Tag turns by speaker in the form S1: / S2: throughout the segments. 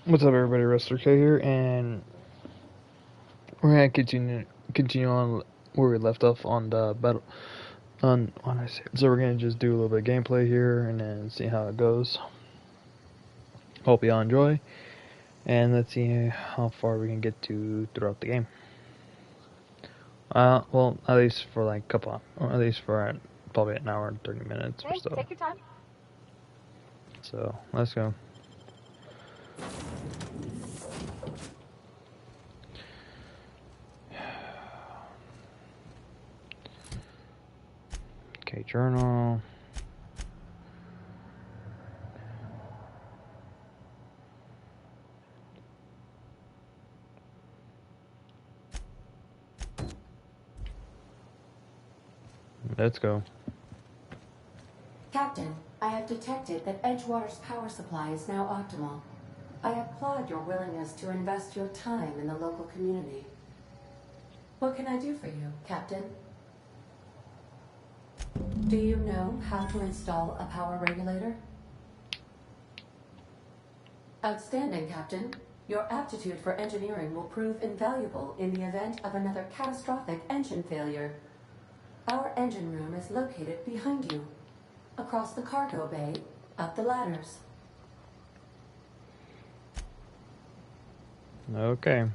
S1: What's up, everybody? Rester K here, and we're gonna continue on where we left off on the battle. On I say, so we're gonna just do a little bit of gameplay here, and then see how it goes. Hope y'all enjoy, and let's see how far we can get to throughout the game. Well, at least for like at least for probably an hour and 30 minutes or so.
S2: Take your time.
S1: So let's go. Okay, journal. Let's go.
S3: Captain, I have detected that Edgewater's power supply is now optimal. I applaud your willingness to invest your time in the local community. What can I do for you, Captain? Do you know how to install a power regulator? Outstanding, Captain. Your aptitude for engineering will prove invaluable in the event of another catastrophic engine failure. Our engine room is located behind you, across the cargo bay, up the ladders.
S1: Okay.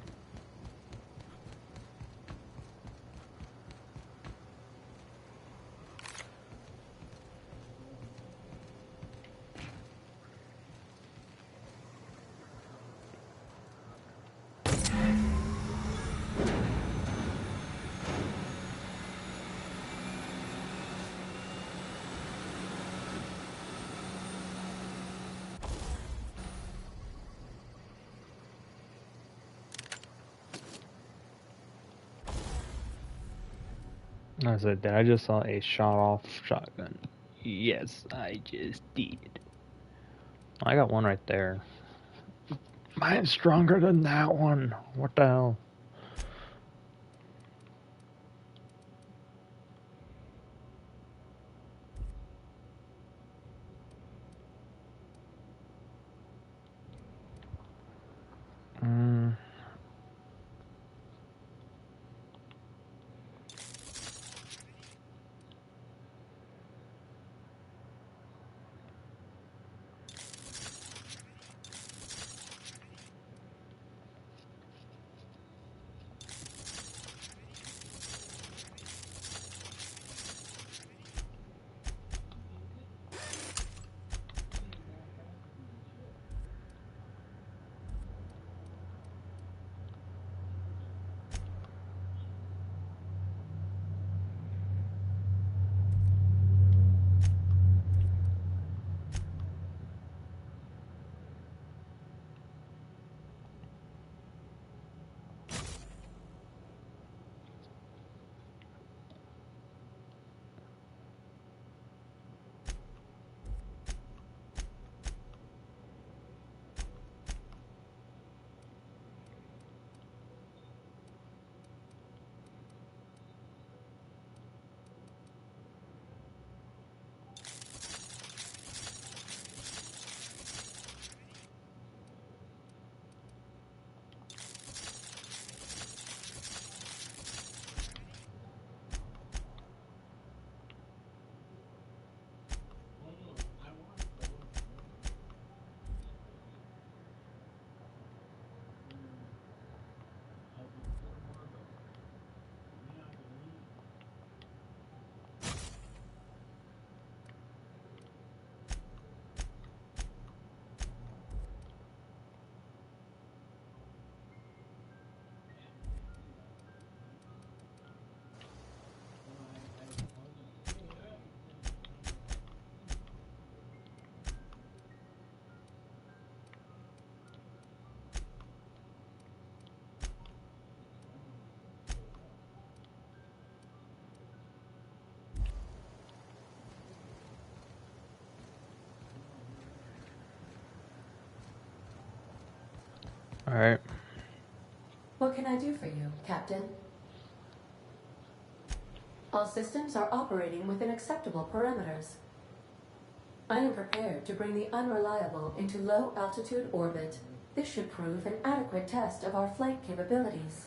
S1: I said, I just saw a shot-off shotgun. Yes, I just did. I got one right there. Mine's stronger than that one. What the hell? Alright.
S3: What can I do for you, Captain? All systems are operating within acceptable parameters. I am prepared to bring the unreliable into low-altitude orbit. This should prove an adequate test of our flight capabilities.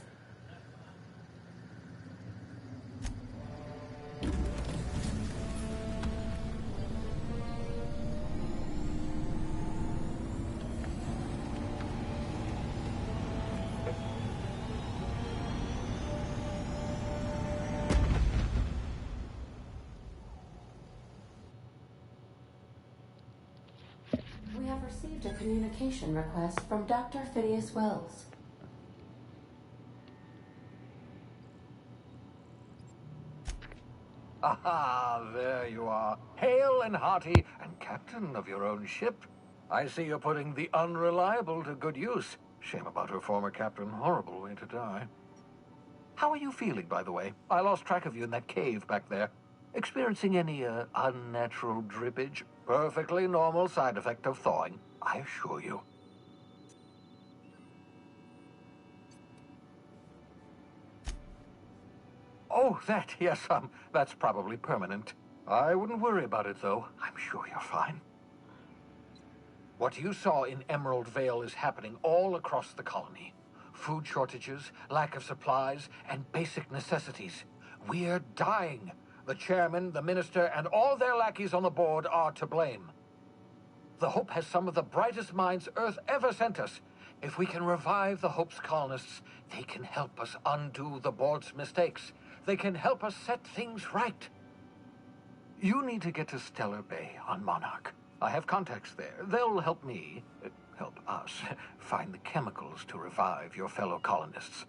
S3: We have received a communication request from Dr. Phineas Wells.
S2: Aha, there you are. Hale and hearty, and captain of your own ship. I see you're putting the unreliable to good use. Shame about her former captain. Horrible way to die. How are you feeling, by the way? I lost track of you in that cave back there. Experiencing any, unnatural drippage? Perfectly normal side effect of thawing, I assure you. Oh, that, yes, that's probably permanent. I wouldn't worry about it, though. I'm sure you're fine. What you saw in Emerald Vale is happening all across the colony. Food shortages, lack of supplies, and basic necessities. We're dying. The chairman, the minister, and all their lackeys on the board are to blame. The Hope has some of the brightest minds Earth ever sent us. If we can revive the Hope's colonists, they can help us undo the board's mistakes. They can help us set things right. You need to get to Stellar Bay on Monarch. I have contacts there. They'll help me, help us, find the chemicals to revive your fellow colonists.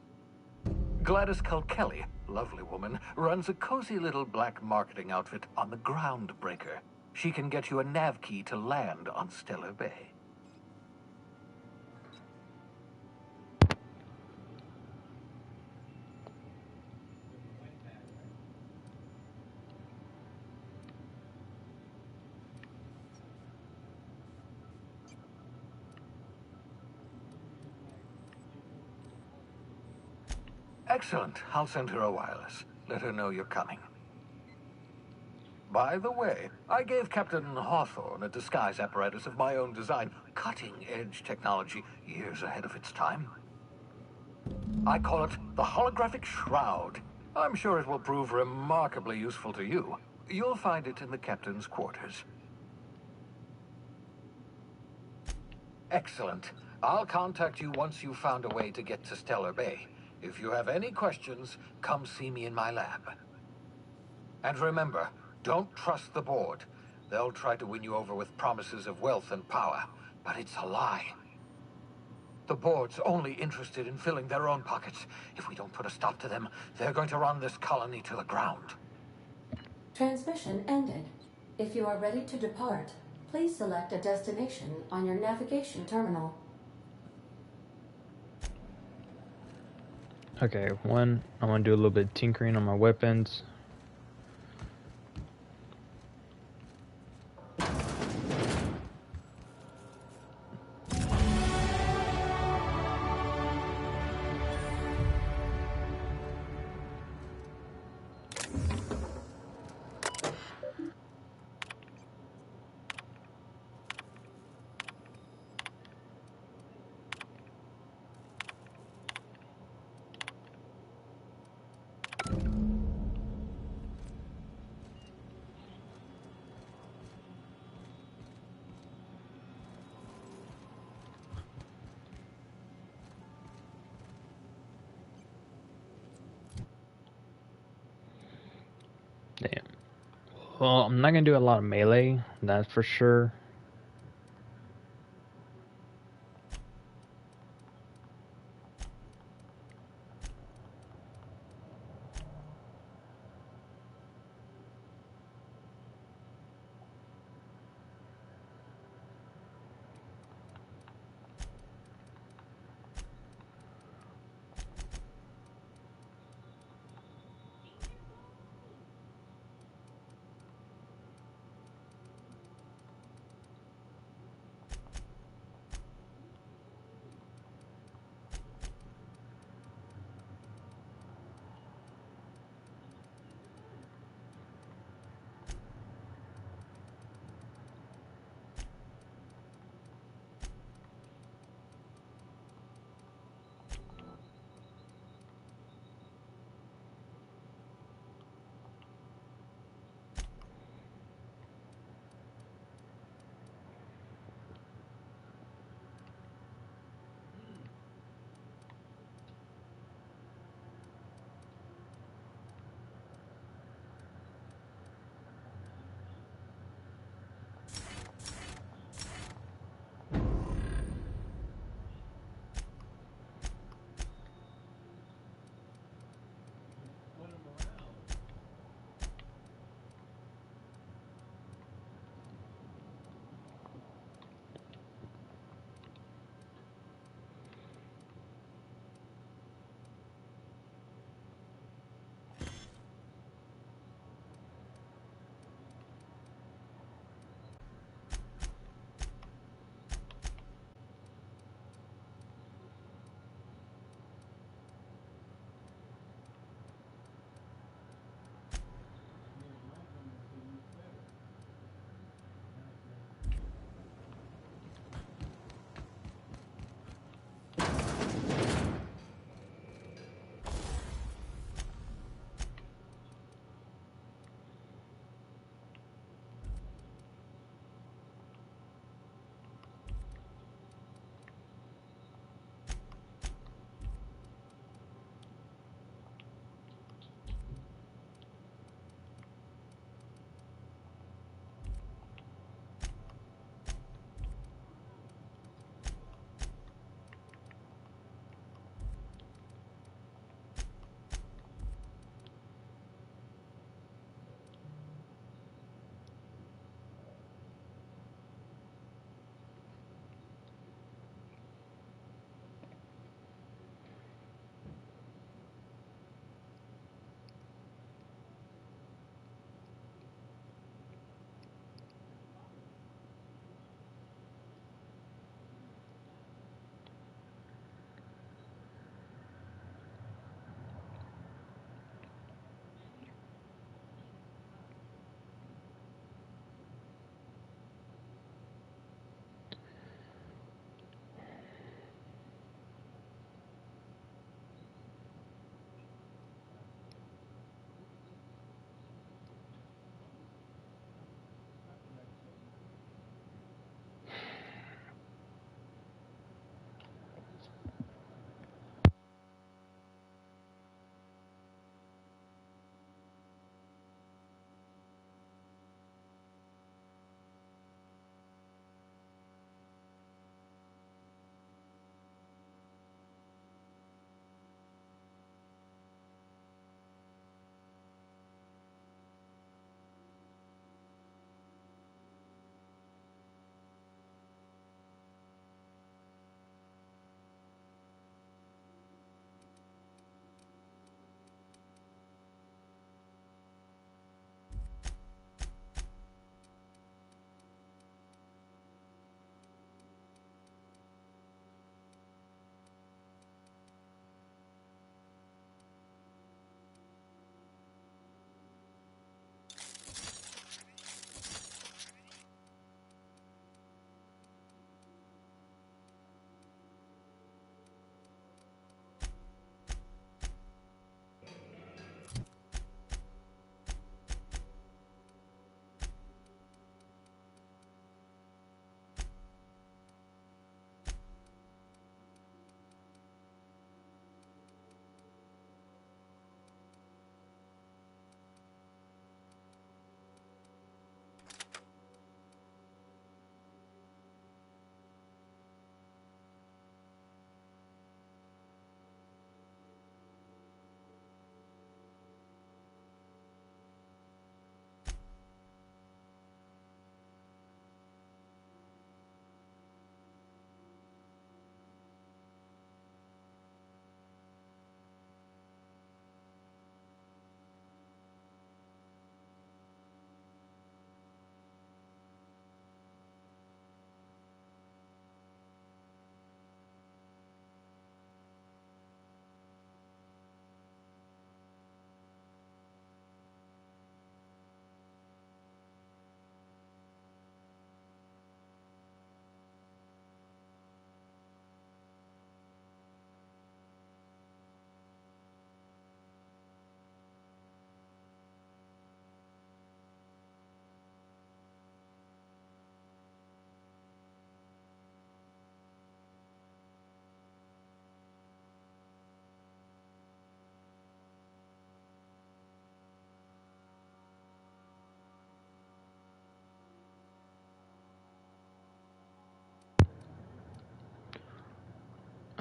S2: Gladys Culkelly, lovely woman, runs a cozy little black marketing outfit on the Groundbreaker. She can get you a nav key to land on Stellar Bay. Excellent. I'll send her a wireless. Let her know you're coming. By the way, I gave Captain Hawthorne a disguise apparatus of my own design. Cutting-edge technology, years ahead of its time. I call it the Holographic Shroud. I'm sure it will prove remarkably useful to you. You'll find it in the captain's quarters. Excellent. I'll contact you once you've found a way to get to Stellar Bay. If you have any questions, come see me in my lab. And remember, don't trust the board. They'll try to win you over with promises of wealth and power, but it's a lie. The board's only interested in filling their own pockets. If we don't put a stop to them, they're going to run this colony to the ground.
S3: Transmission ended. If you are ready to depart, please select a destination on your navigation terminal.
S1: Okay, one, I want to do a little bit of tinkering on my weapons. Damn. Well, I'm not gonna do a lot of melee, that's for sure.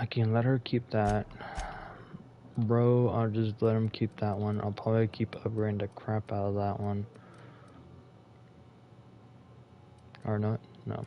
S1: I can let her keep that. Bro, I'll just let him keep that one. I'll probably keep upgrading the crap out of that one. Or not? No.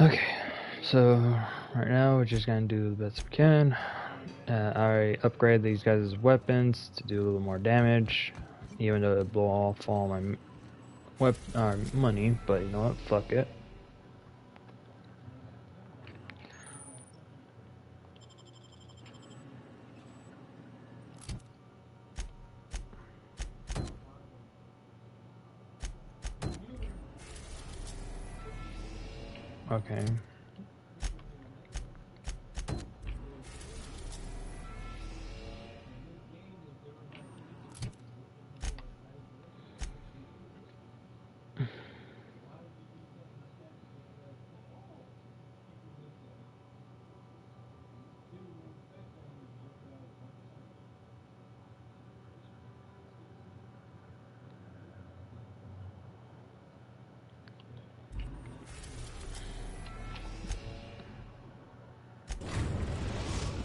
S1: Okay, so right now we're just gonna do the best we can. I upgrade these guys' weapons to do a little more damage, even though it blow off all my money. But you know what? Fuck it. Okay.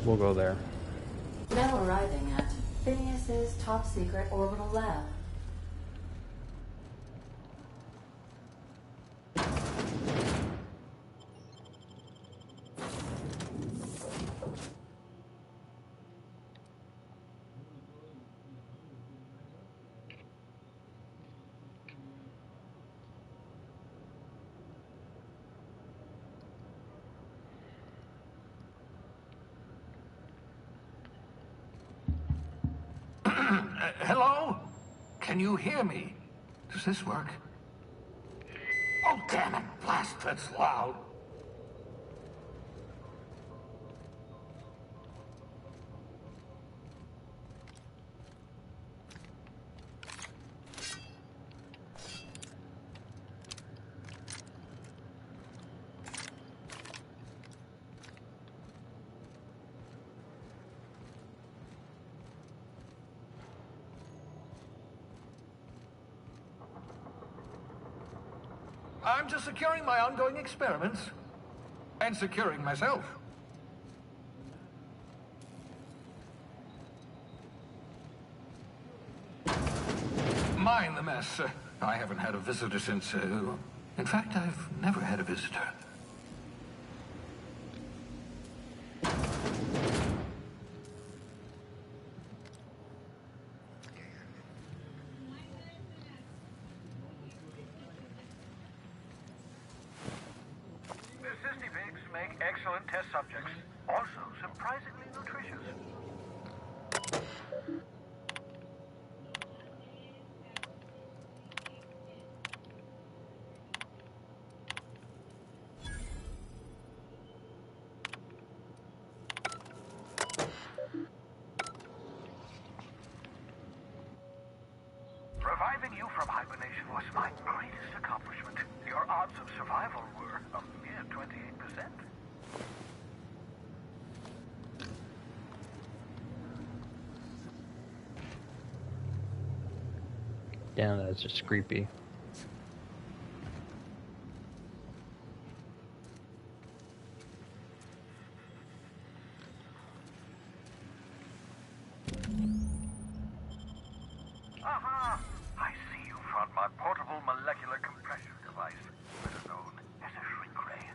S1: We'll go there.
S3: Now arriving at Phineas's top secret orbital lab.
S2: Hello? Can you hear me? Does this work? Oh, damn it! Blast, that's loud. I'm just securing my ongoing experiments. And securing myself. Mind the mess. I haven't had a visitor since, in fact, I've never had a visitor.
S4: The cysty pigs make excellent test subjects. Also surprisingly nutritious. Reviving you from hibernation was my greatest accomplishment. Your odds of survival were a mere 28%.
S1: Damn, that's just creepy.
S4: Aha! I see you found my portable molecular compression device, better known as a shrink ray.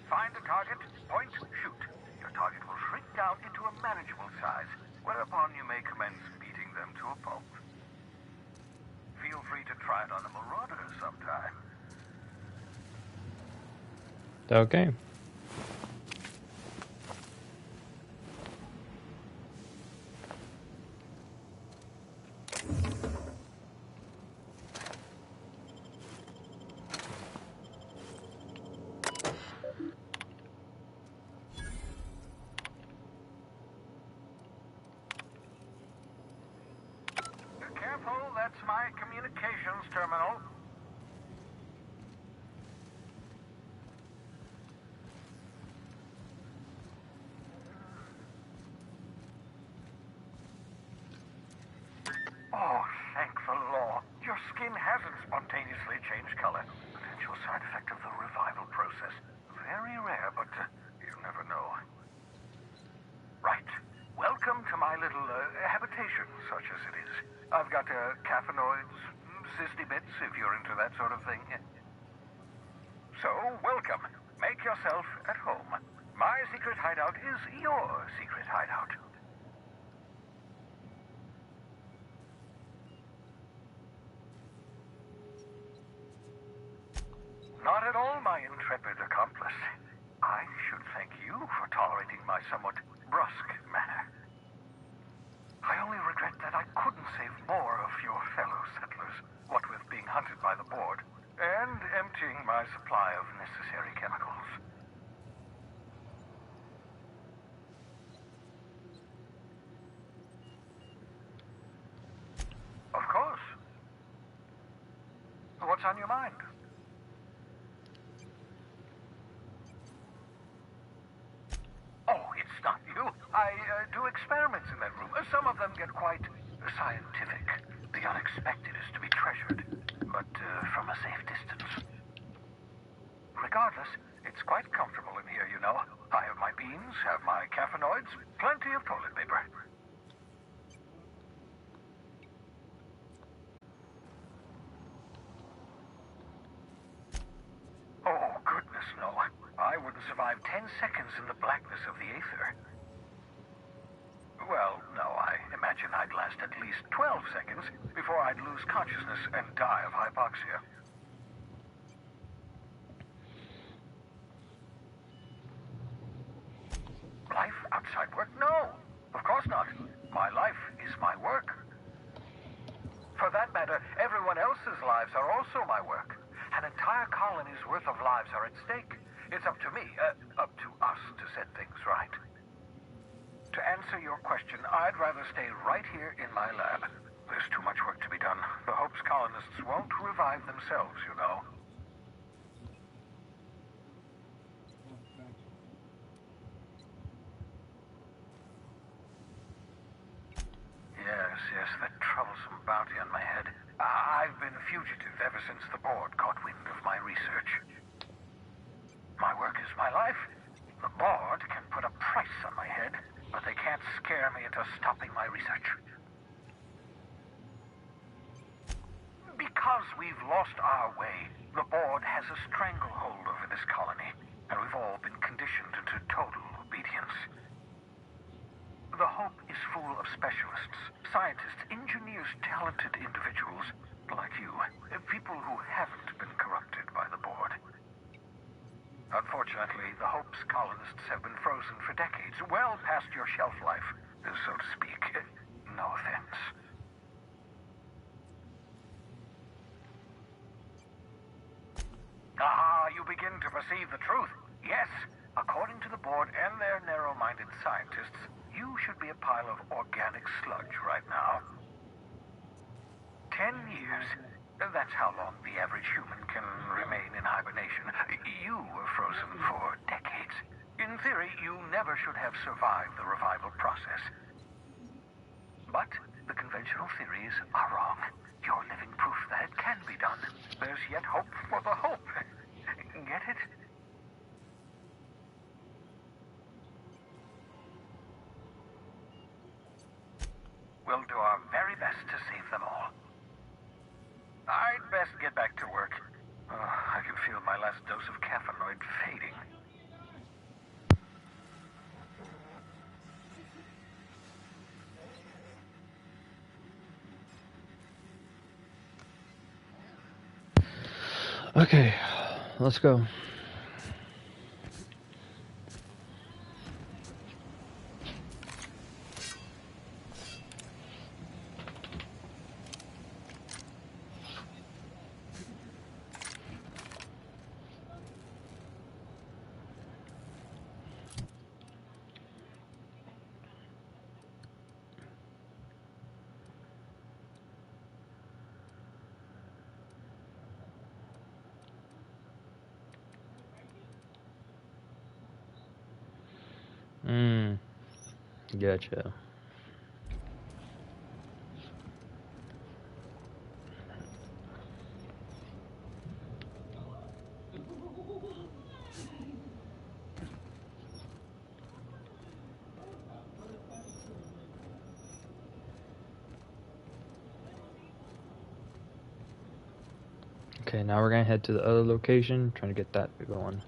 S4: Find a target, point, shoot. Your target will shrink down into a manageable size, whereupon you may commence beating them to a pulp. Feel free to try it on a marauder sometime.
S1: Okay.
S4: that's my communications terminal. Oh, thank the law. Your skin hasn't spontaneously changed color. Potential side effect of the revival process. Very rare, but you never know. Right. Welcome to my little habitation, such as it is. I've got caffeinoids, cysty bits, if you're into that sort of thing. So, welcome. Make yourself at home. My secret hideout is your secret hideout. Not at all, my intrepid accomplice. I should thank you for tolerating my somewhat brusque manner. I only regret that I couldn't save more of your fellow settlers, what with being hunted by the board, and emptying my supply of necessary chemicals. Of course. What's on your mind? Oh, it's not you. I do experiments in that room. Some of them get quite scientific. The unexpected is to be treasured, but from a safe distance. Regardless, it's quite comfortable in here, you know. I have my beans, have my caffeinoids, plenty of toilet paper. Oh, goodness, no. I wouldn't survive 10 seconds in the blackness of the aether. Well, no, I imagine I'd last at least 12 seconds before I'd lose consciousness and die of hypoxia. Life outside work? No, of course not. My life is my work. For that matter, everyone else's lives are also my work. An entire colony's worth of lives are at stake. It's up to me, up to us to set things right. To answer your question, I'd rather stay right here in my lab. There's too much work to be done. The Hope's colonists won't revive themselves, you know. Yes, that troublesome bounty on my head. I've been a fugitive ever since the board caught wind of my research. My work is my life. The board can put a price on my head, but they can't scare me into stopping my research. Because we've lost our way, the board has a stranglehold over this colony, and we've all been conditioned into total obedience. The Hope is full of specialists, scientists, engineers, talented individuals like you, people who haven't been corrupted by the board. Unfortunately, the Hope's colonists have been frozen for decades, well past your shelf life, so to speak. No offense. Ah, you begin to perceive the truth. Yes, according to the board and their narrow-minded scientists, you should be a pile of organic sludge right now. 10 years. That's how long the average human can remain in hibernation. You were frozen for decades. In theory, you never should have survived the revival process. But the conventional theories are wrong. You're living proof that it can be done. There's yet hope for the Hope. Get it? We'll do our very best to save them all. I'd best get back to work. I can feel my last dose of caffeinoid fading.
S1: Okay, let's go. Gotcha. Okay, now we're gonna head to the other location, trying to get that going.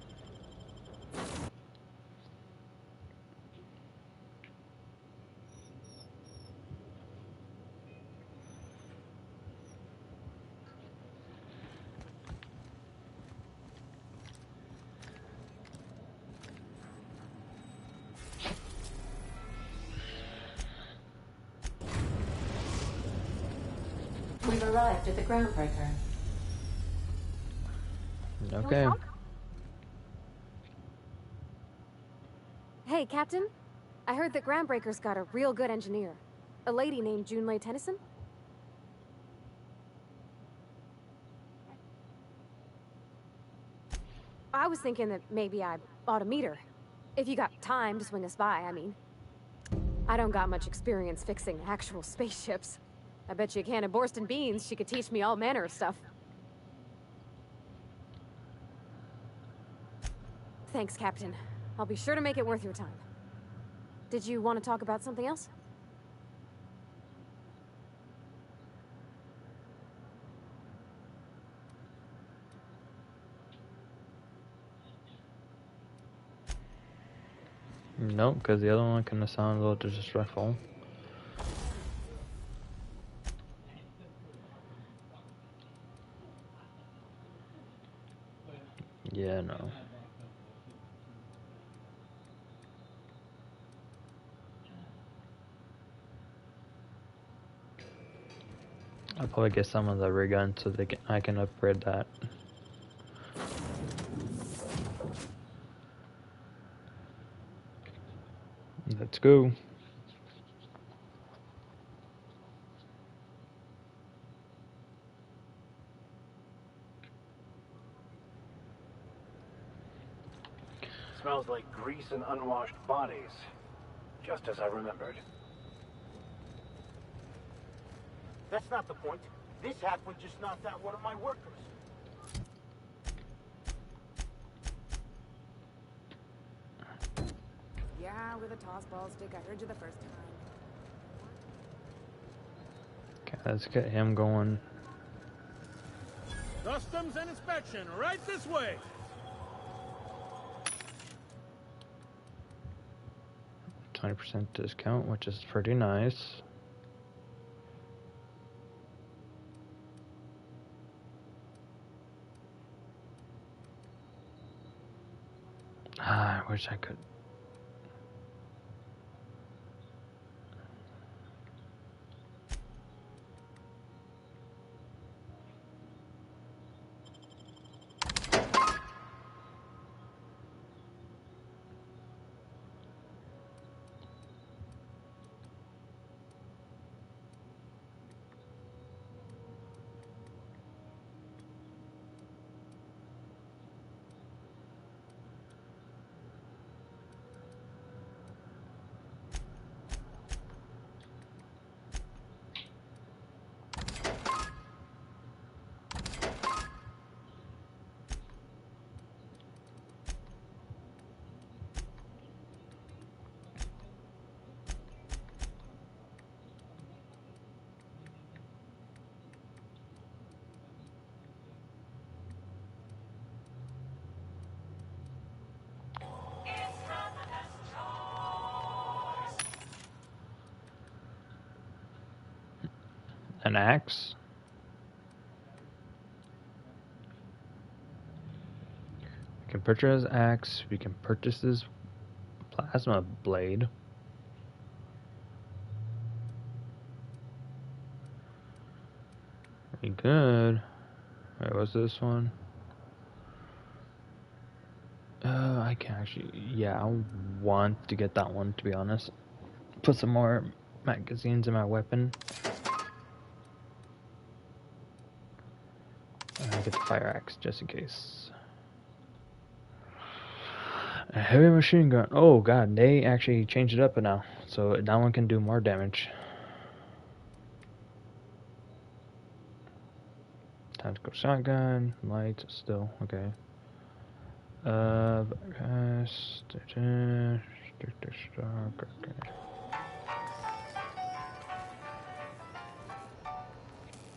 S3: We've arrived at the groundbreaker.
S1: Okay.
S5: Hey, Captain. I heard that Groundbreaker's got a real good engineer. A lady named Junlei Tennyson? I was thinking that maybe I ought to meet her. If you got time to swing us by, I mean. I don't got much experience fixing actual spaceships. I bet you a can of Borston beans she could teach me all manner of stuff. Thanks, Captain. I'll be sure to make it worth your time. Did you want to talk about something else?
S1: Nope, because the other one kind of sounds a little disrespectful. Yeah, no. I'll probably get some of the ray gun so I can upgrade that. Let's go.
S6: Smells like grease and unwashed bodies. Just as I remembered.
S7: That's not the point. This halfwit just knocked out one of my workers.
S5: Yeah, with a toss-ball stick. I heard you the first time.
S1: Okay, let's get him going.
S7: Customs and inspection, right this way.
S1: 20% discount, which is pretty nice. I wish I could. An axe? We can purchase his axe. We can purchase his plasma blade. We could. Wait, what's this one? I can actually. Yeah, I want to get that one, to be honest. Put some more magazines in my weapon. And I get the fire axe just in case. A heavy machine gun. Oh god, they actually changed it up now. So that one can do more damage. Tactical shotgun, light, still, okay. Okay.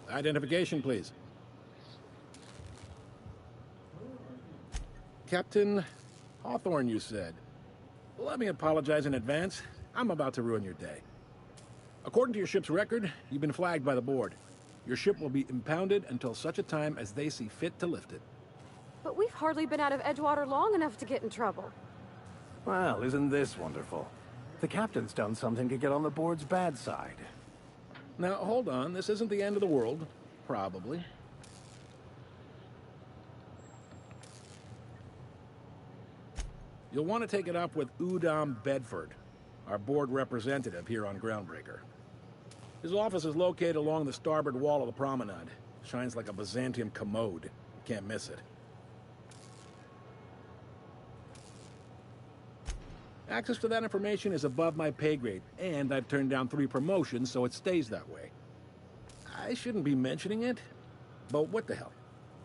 S8: Identification, please. Captain Hawthorne, you said. Let me apologize in advance. I'm about to ruin your day. According to your ship's record, you've been flagged by the board. Your ship will be impounded until such a time as they see fit to lift it.
S5: But we've hardly been out of Edgewater long enough to get in trouble.
S6: Well, isn't this wonderful? The captain's done something to get on the board's bad side.
S8: Now, hold on. This isn't the end of the world. Probably. You'll want to take it up with Udom Bedford, our board representative here on Groundbreaker. His office is located along the starboard wall of the promenade. Shines like a Byzantium commode. You can't miss it. Access to that information is above my pay grade, and I've turned down 3 promotions, so it stays that way. I shouldn't be mentioning it, but what the hell?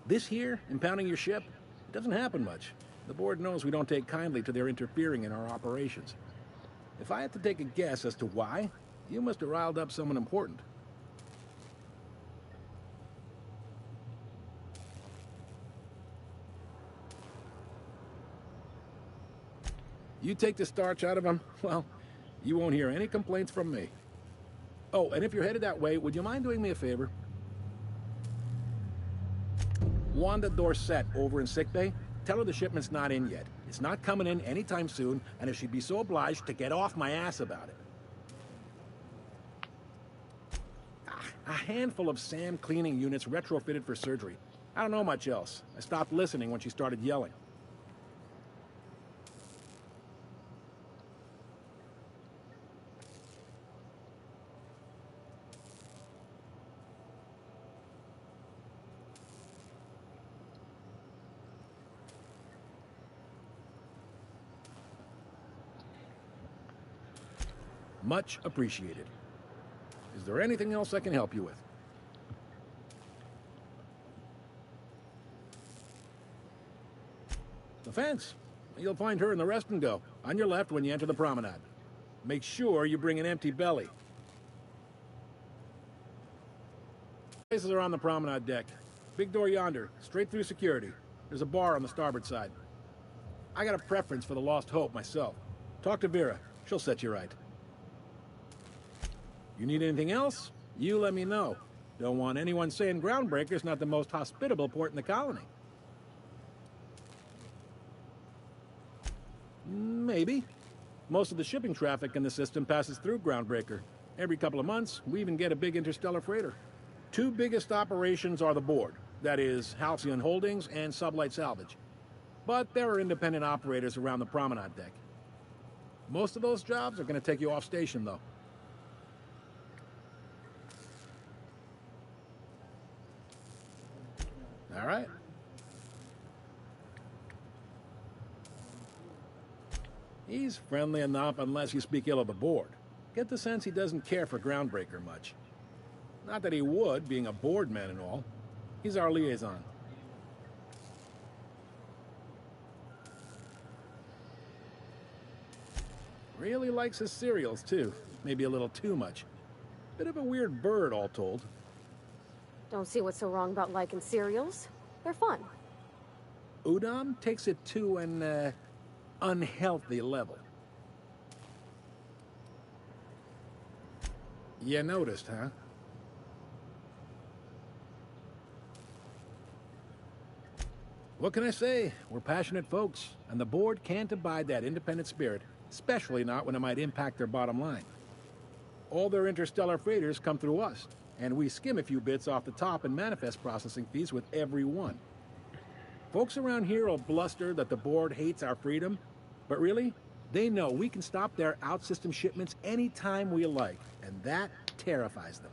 S8: This here, impounding your ship, it doesn't happen much. The board knows we don't take kindly to their interfering in our operations. If I had to take a guess as to why, you must have riled up someone important. You take the starch out of them, well, you won't hear any complaints from me. Oh, and if you're headed that way, would you mind doing me a favor? Wanda Dorset over in sickbay, tell her the shipment's not in yet. It's not coming in anytime soon, and if she'd be so obliged to get off my ass about it. A handful of SAM cleaning units retrofitted for surgery. I don't know much else. I stopped listening when she started yelling. Much appreciated. Is there anything else I can help you with? The fence. You'll find her in the rest and go, on your left when you enter the promenade. Make sure you bring an empty belly. Places are on the promenade deck. Big door yonder, straight through security. There's a bar on the starboard side. I got a preference for the Lost Hope myself. Talk to Vera. She'll set you right. You need anything else? You let me know. Don't want anyone saying Groundbreaker's not the most hospitable port in the colony. Maybe. Most of the shipping traffic in the system passes through Groundbreaker. Every couple of months, we even get a big interstellar freighter. 2 biggest operations are the board. That is, Halcyon Holdings and Sublight Salvage. But there are independent operators around the promenade deck. Most of those jobs are going to take you off station, though. All right. He's friendly enough unless you speak ill of the board. Get the sense he doesn't care for Groundbreaker much. Not that he would, being a board man and all. He's our liaison. Really likes his cereals, too. Maybe a little too much. Bit of a weird bird, all told.
S5: Don't see what's so wrong about liking cereals. They're fun.
S8: Udom takes it to an, unhealthy level. You noticed, huh? What can I say? We're passionate folks, and the board can't abide that independent spirit, especially not when it might impact their bottom line. All their interstellar freighters come through us, and we skim a few bits off the top in manifest processing fees with every one. Folks around here will bluster that the board hates our freedom, but really, they know we can stop their out-system shipments anytime we like, and that terrifies them.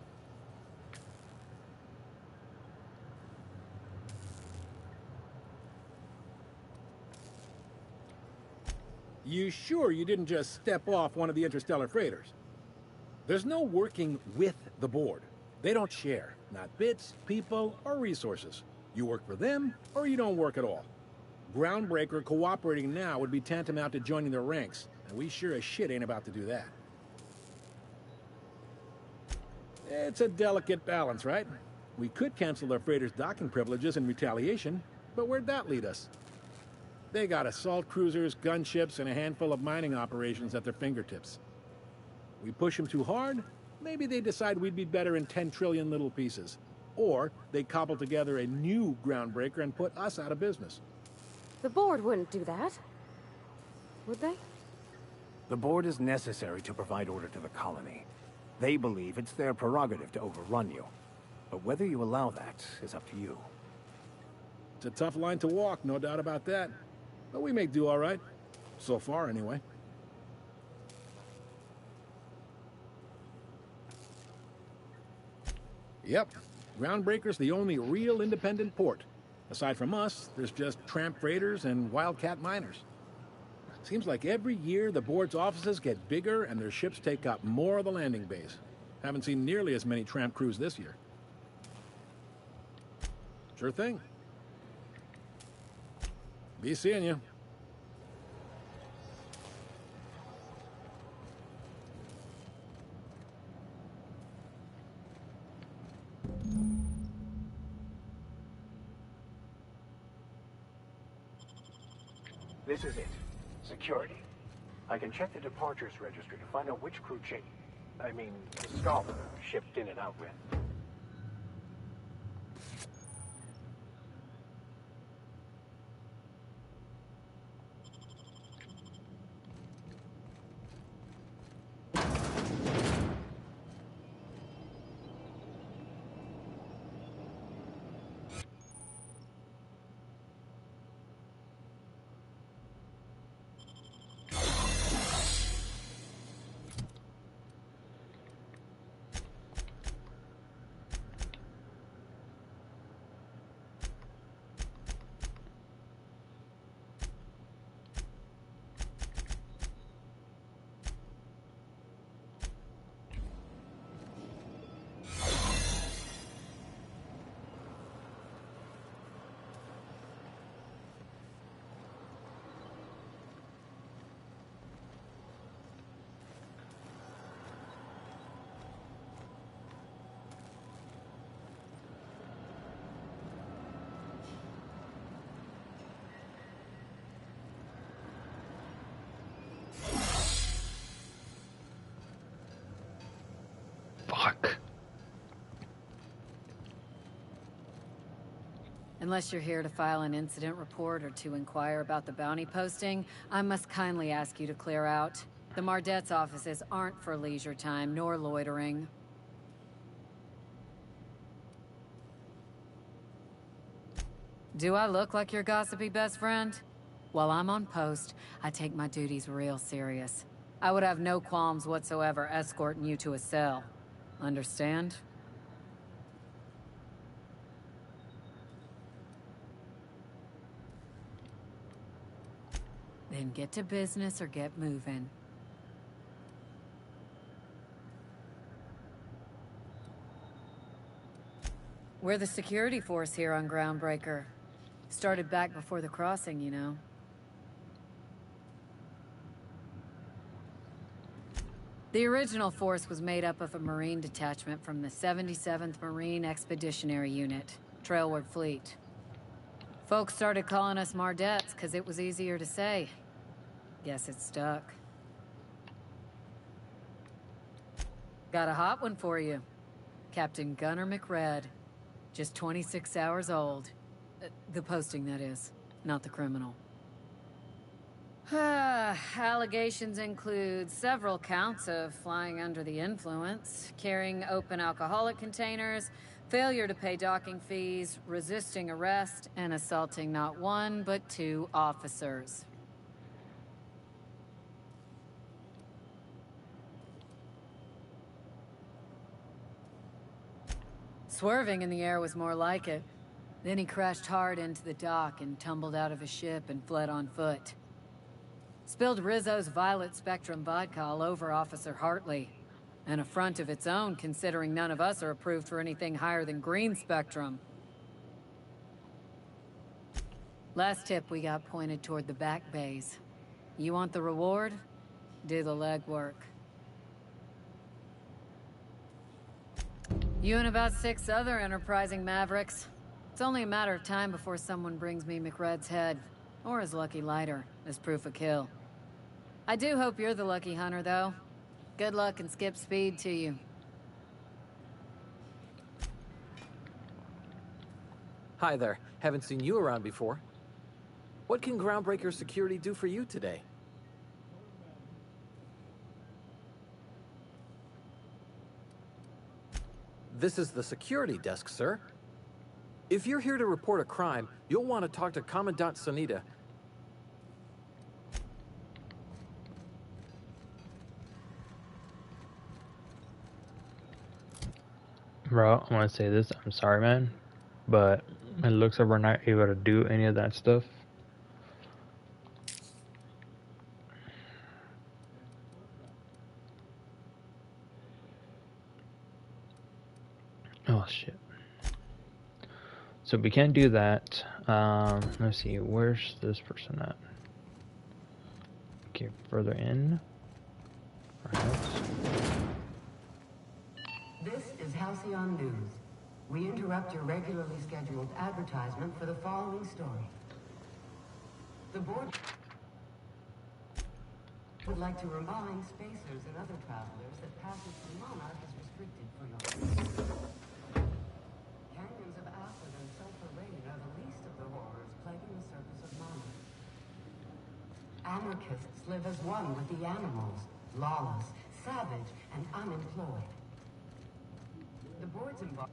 S8: You sure you didn't just step off one of the interstellar freighters? There's no working with the board. They don't share, not bits, people, or resources. You work for them, or you don't work at all. Groundbreaker cooperating now would be tantamount to joining their ranks, and we sure as shit ain't about to do that. It's a delicate balance, right? We could cancel their freighters' docking privileges in retaliation, but where'd that lead us? They got assault cruisers, gunships, and a handful of mining operations at their fingertips. We push them too hard, maybe they decide we'd be better in 10 trillion little pieces. Or they cobble together a new Groundbreaker and put us out of business.
S5: The board wouldn't do that. Would they?
S6: The board is necessary to provide order to the colony. They believe it's their prerogative to overrun you. But whether you allow that is up to you.
S8: It's a tough line to walk, no doubt about that. But we make do all right. So far, anyway. Yep. Groundbreaker's the only real independent port. Aside from us, there's just tramp freighters and wildcat miners. Seems like every year the board's offices get bigger and their ships take up more of the landing base. Haven't seen nearly as many tramp crews this year. Sure thing. Be seeing you.
S6: This is it. Security. I can check the departures registry to find out which crew the Scholar shipped in and out with.
S1: Fuck.
S9: Unless you're here to file an incident report or to inquire about the bounty posting, I must kindly ask you to clear out. The Mardet's offices aren't for leisure time nor loitering. Do I look like your gossipy best friend? While I'm on post, I take my duties real serious. I would have no qualms whatsoever escorting you to a cell. Understand? Then get to business or get moving. We're the security force here on Groundbreaker. Started back before the crossing, you know. The original force was made up of a Marine detachment from the 77th Marine Expeditionary Unit, Trailward Fleet. Folks started calling us Mardets because it was easier to say. Guess it stuck. Got a hot one for you. Captain Gunnar McRed. Just 26 hours old. The posting, that is, not the criminal. Allegations include several counts of flying under the influence, carrying open alcoholic containers, failure to pay docking fees, resisting arrest, and assaulting not one, but two officers. Swerving in the air was more like it. Then he crashed hard into the dock and tumbled out of his ship and fled on foot. Spilled Rizzo's Violet Spectrum vodka all over Officer Hartley. An affront of its own, considering none of us are approved for anything higher than green spectrum. Last tip we got pointed toward the back bays. You want the reward? Do the legwork. You and about 6 other enterprising mavericks. It's only a matter of time before someone brings me McRed's head, or his lucky lighter, as proof of kill. I do hope you're the lucky hunter, though. Good luck and skip speed to you.
S10: Hi there. Haven't seen you around before. What can Groundbreaker Security do for you today? This is the security desk, sir. If you're here to report a crime, you'll want to talk to Commandant Sonita.
S1: Bro, I want to say this. I'm sorry, man, but it looks like we're not able to do any of that stuff. Oh shit. So we can't do that. Let's see, where's this person at? Okay, further in. Perhaps.
S3: This is Halcyon News. We interrupt your regularly scheduled advertisement for the following story. The board would like to remind spacers and other travelers that passage to Monarch is restricted for your use. Canyons of acid and sulfur rain are the least of the horrors plaguing the surface of Monarch. Anarchists live as one with the animals, lawless, savage, and unemployed. The board's involved.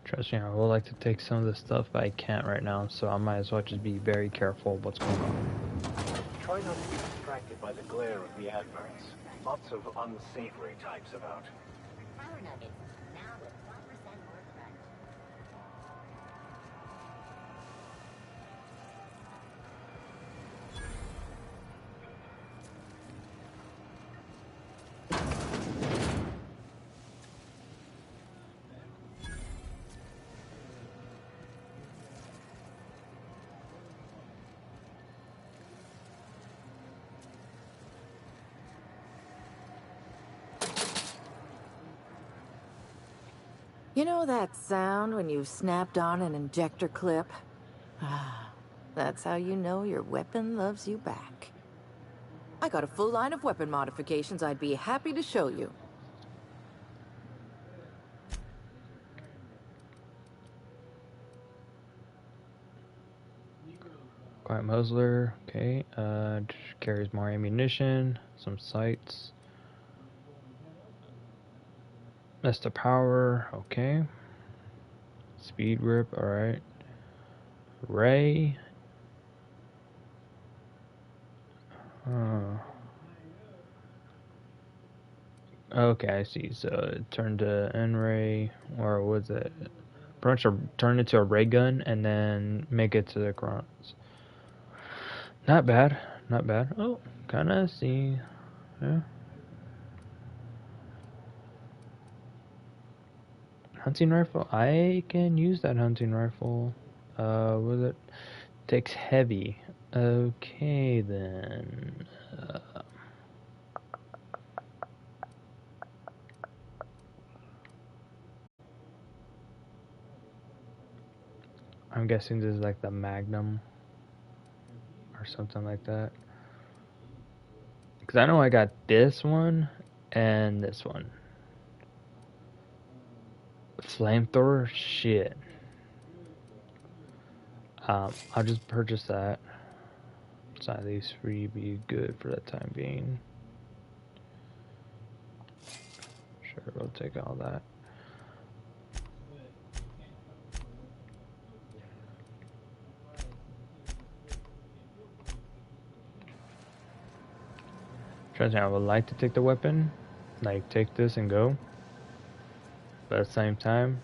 S1: Trust me, I would like to take some of this stuff, but I can't right now, so I might as well just be very careful of what's going on.
S6: Try not to be distracted by the glare of the adverts. Lots of unsavory types about.
S11: Power nuggets, now with 1% more crunch.
S12: You know that sound when you've snapped on an injector clip? Ah, that's how you know your weapon loves you back. I got a full line of weapon modifications I'd be happy to show you.
S1: Quiet muzzler, okay. Carries more ammunition, some sights. That's the power, okay. Speed grip, alright. Ray. Okay, I see. So it turned to N-ray, or was it? Pretty much turn it to a ray gun and then make it to the crowns. Not bad, not bad. Oh, kinda see. Yeah. Hunting rifle. I can use that hunting rifle. Was it? Takes heavy. Okay then. I'm guessing this is like the Magnum or something like that. Because I know I got this one and this one. Flamethrower? Shit. I'll just purchase that. So these three be good for that time being. Sure, we'll take all that. Trust me, I would like to take the weapon, like take this and go, but at the same time,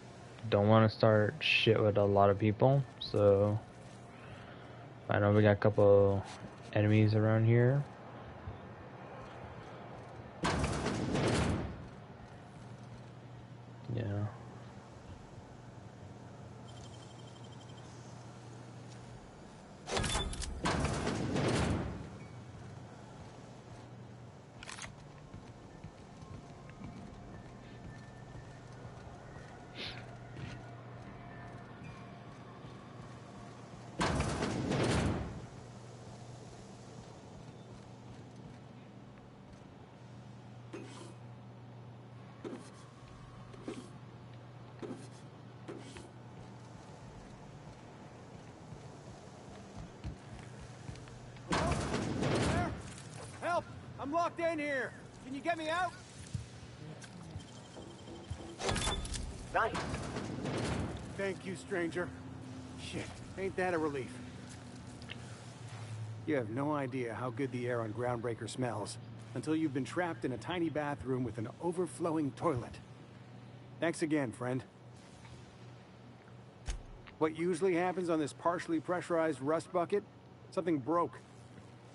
S1: don't want to start shit with a lot of people. So I know we got a couple enemies around here. Yeah.
S7: Help! I'm locked in here. Can you get me out?
S6: Nice.
S7: Thank you, stranger. Shit, ain't that a relief? You have no idea how good the air on Groundbreaker smells until you've been trapped in a tiny bathroom with an overflowing toilet. Thanks again, friend. What usually happens on this partially pressurized rust bucket? Something broke.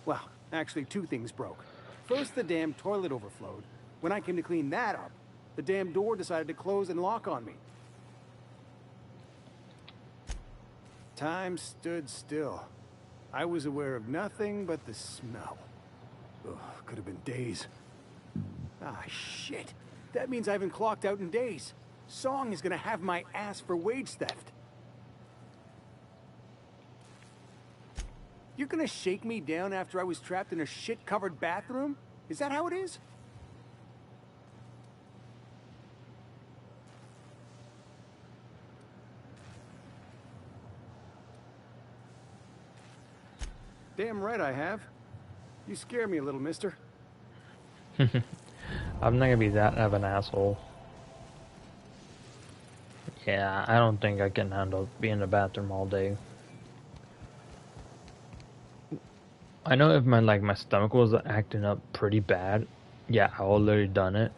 S7: Well, actually, two things broke. First, the damn toilet overflowed. When I came to clean that up, the damn door decided to close and lock on me. Time stood still. I was aware of nothing but the smell. Ugh, could have been days. Ah, shit. That means I haven't clocked out in days. Song is gonna have my ass for wage theft. You're gonna shake me down after I was trapped in a shit-covered bathroom? Is that how it is? Damn right I have. You scare me a little, mister.
S1: I'm not gonna be that of an asshole. Yeah, I don't think I can handle being in the bathroom all day. I know if my stomach was acting up pretty bad, yeah, I would literally done it.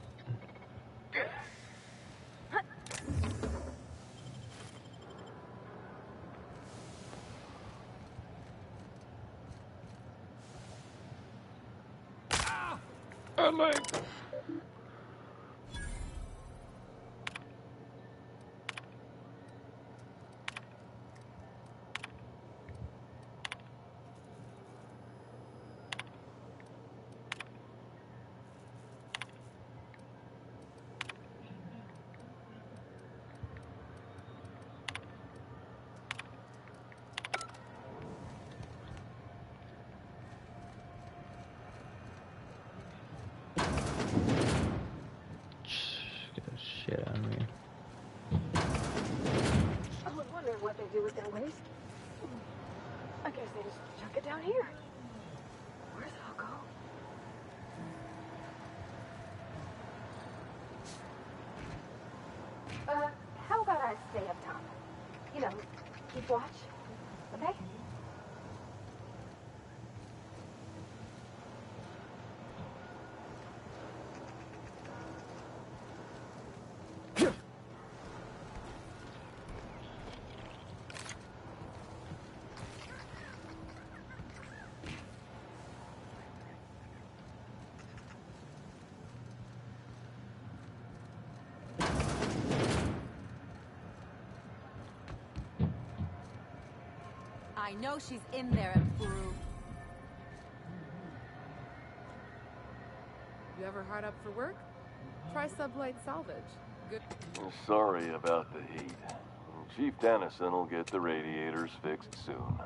S1: Get the shit out of me.
S13: I was wondering what they do with their waste. I guess they just chuck it down here. Where's it all go? How about I stay up top? You know, keep watch. Okay?
S9: I know she's in there, Ep.3.
S14: You ever hard up for work? Try Sublight Salvage. Good.
S15: Sorry about the heat. Chief Dennison will get the radiators fixed soon.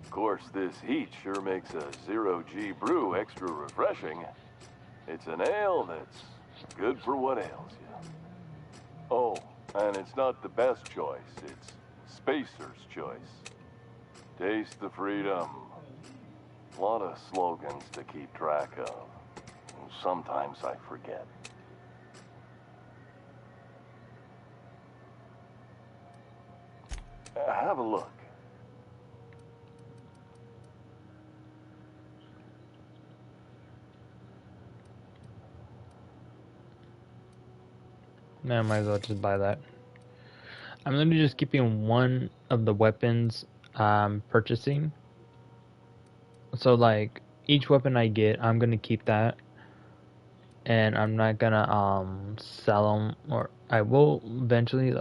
S15: Of course, this heat sure makes a zero-G brew extra refreshing. It's an ale that's good for what ails you. Oh, and it's not the best choice. It's Spacer's choice. Taste the freedom. A lot of slogans to keep track of. Sometimes I forget. Have a look.
S1: Nah, I might as well just buy that. I'm literally just keeping one of the weapons I'm purchasing. So like each weapon I get, I'm gonna keep that, and I'm not gonna sell them, or I will eventually.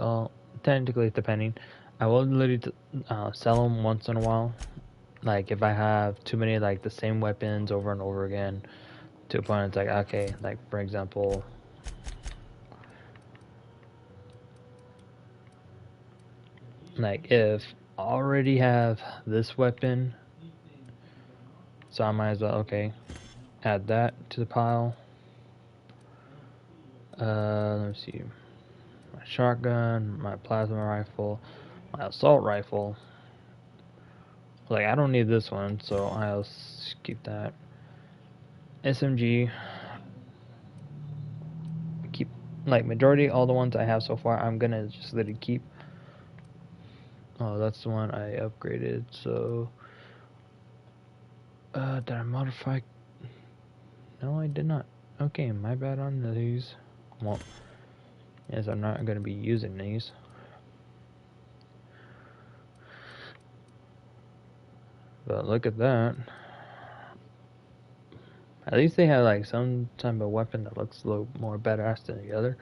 S1: Technically, depending, I will literally sell them once in a while. Like if I have too many like the same weapons over and over again, to a point it's like okay, like for example. Like if I already have this weapon, so I might as well add that to the pile. Let me see, my shotgun, my plasma rifle, my assault rifle. Like I don't need this one, so I'll keep that. SMG, keep like majority all the ones I have so far. I'm gonna just let it keep. Oh, that's the one I upgraded. So, did I modify? No, I did not. Okay, my bad on these. Well, yes, I'm not gonna be using these. But look at that. At least they have like some type of weapon that looks a little more badass than the other.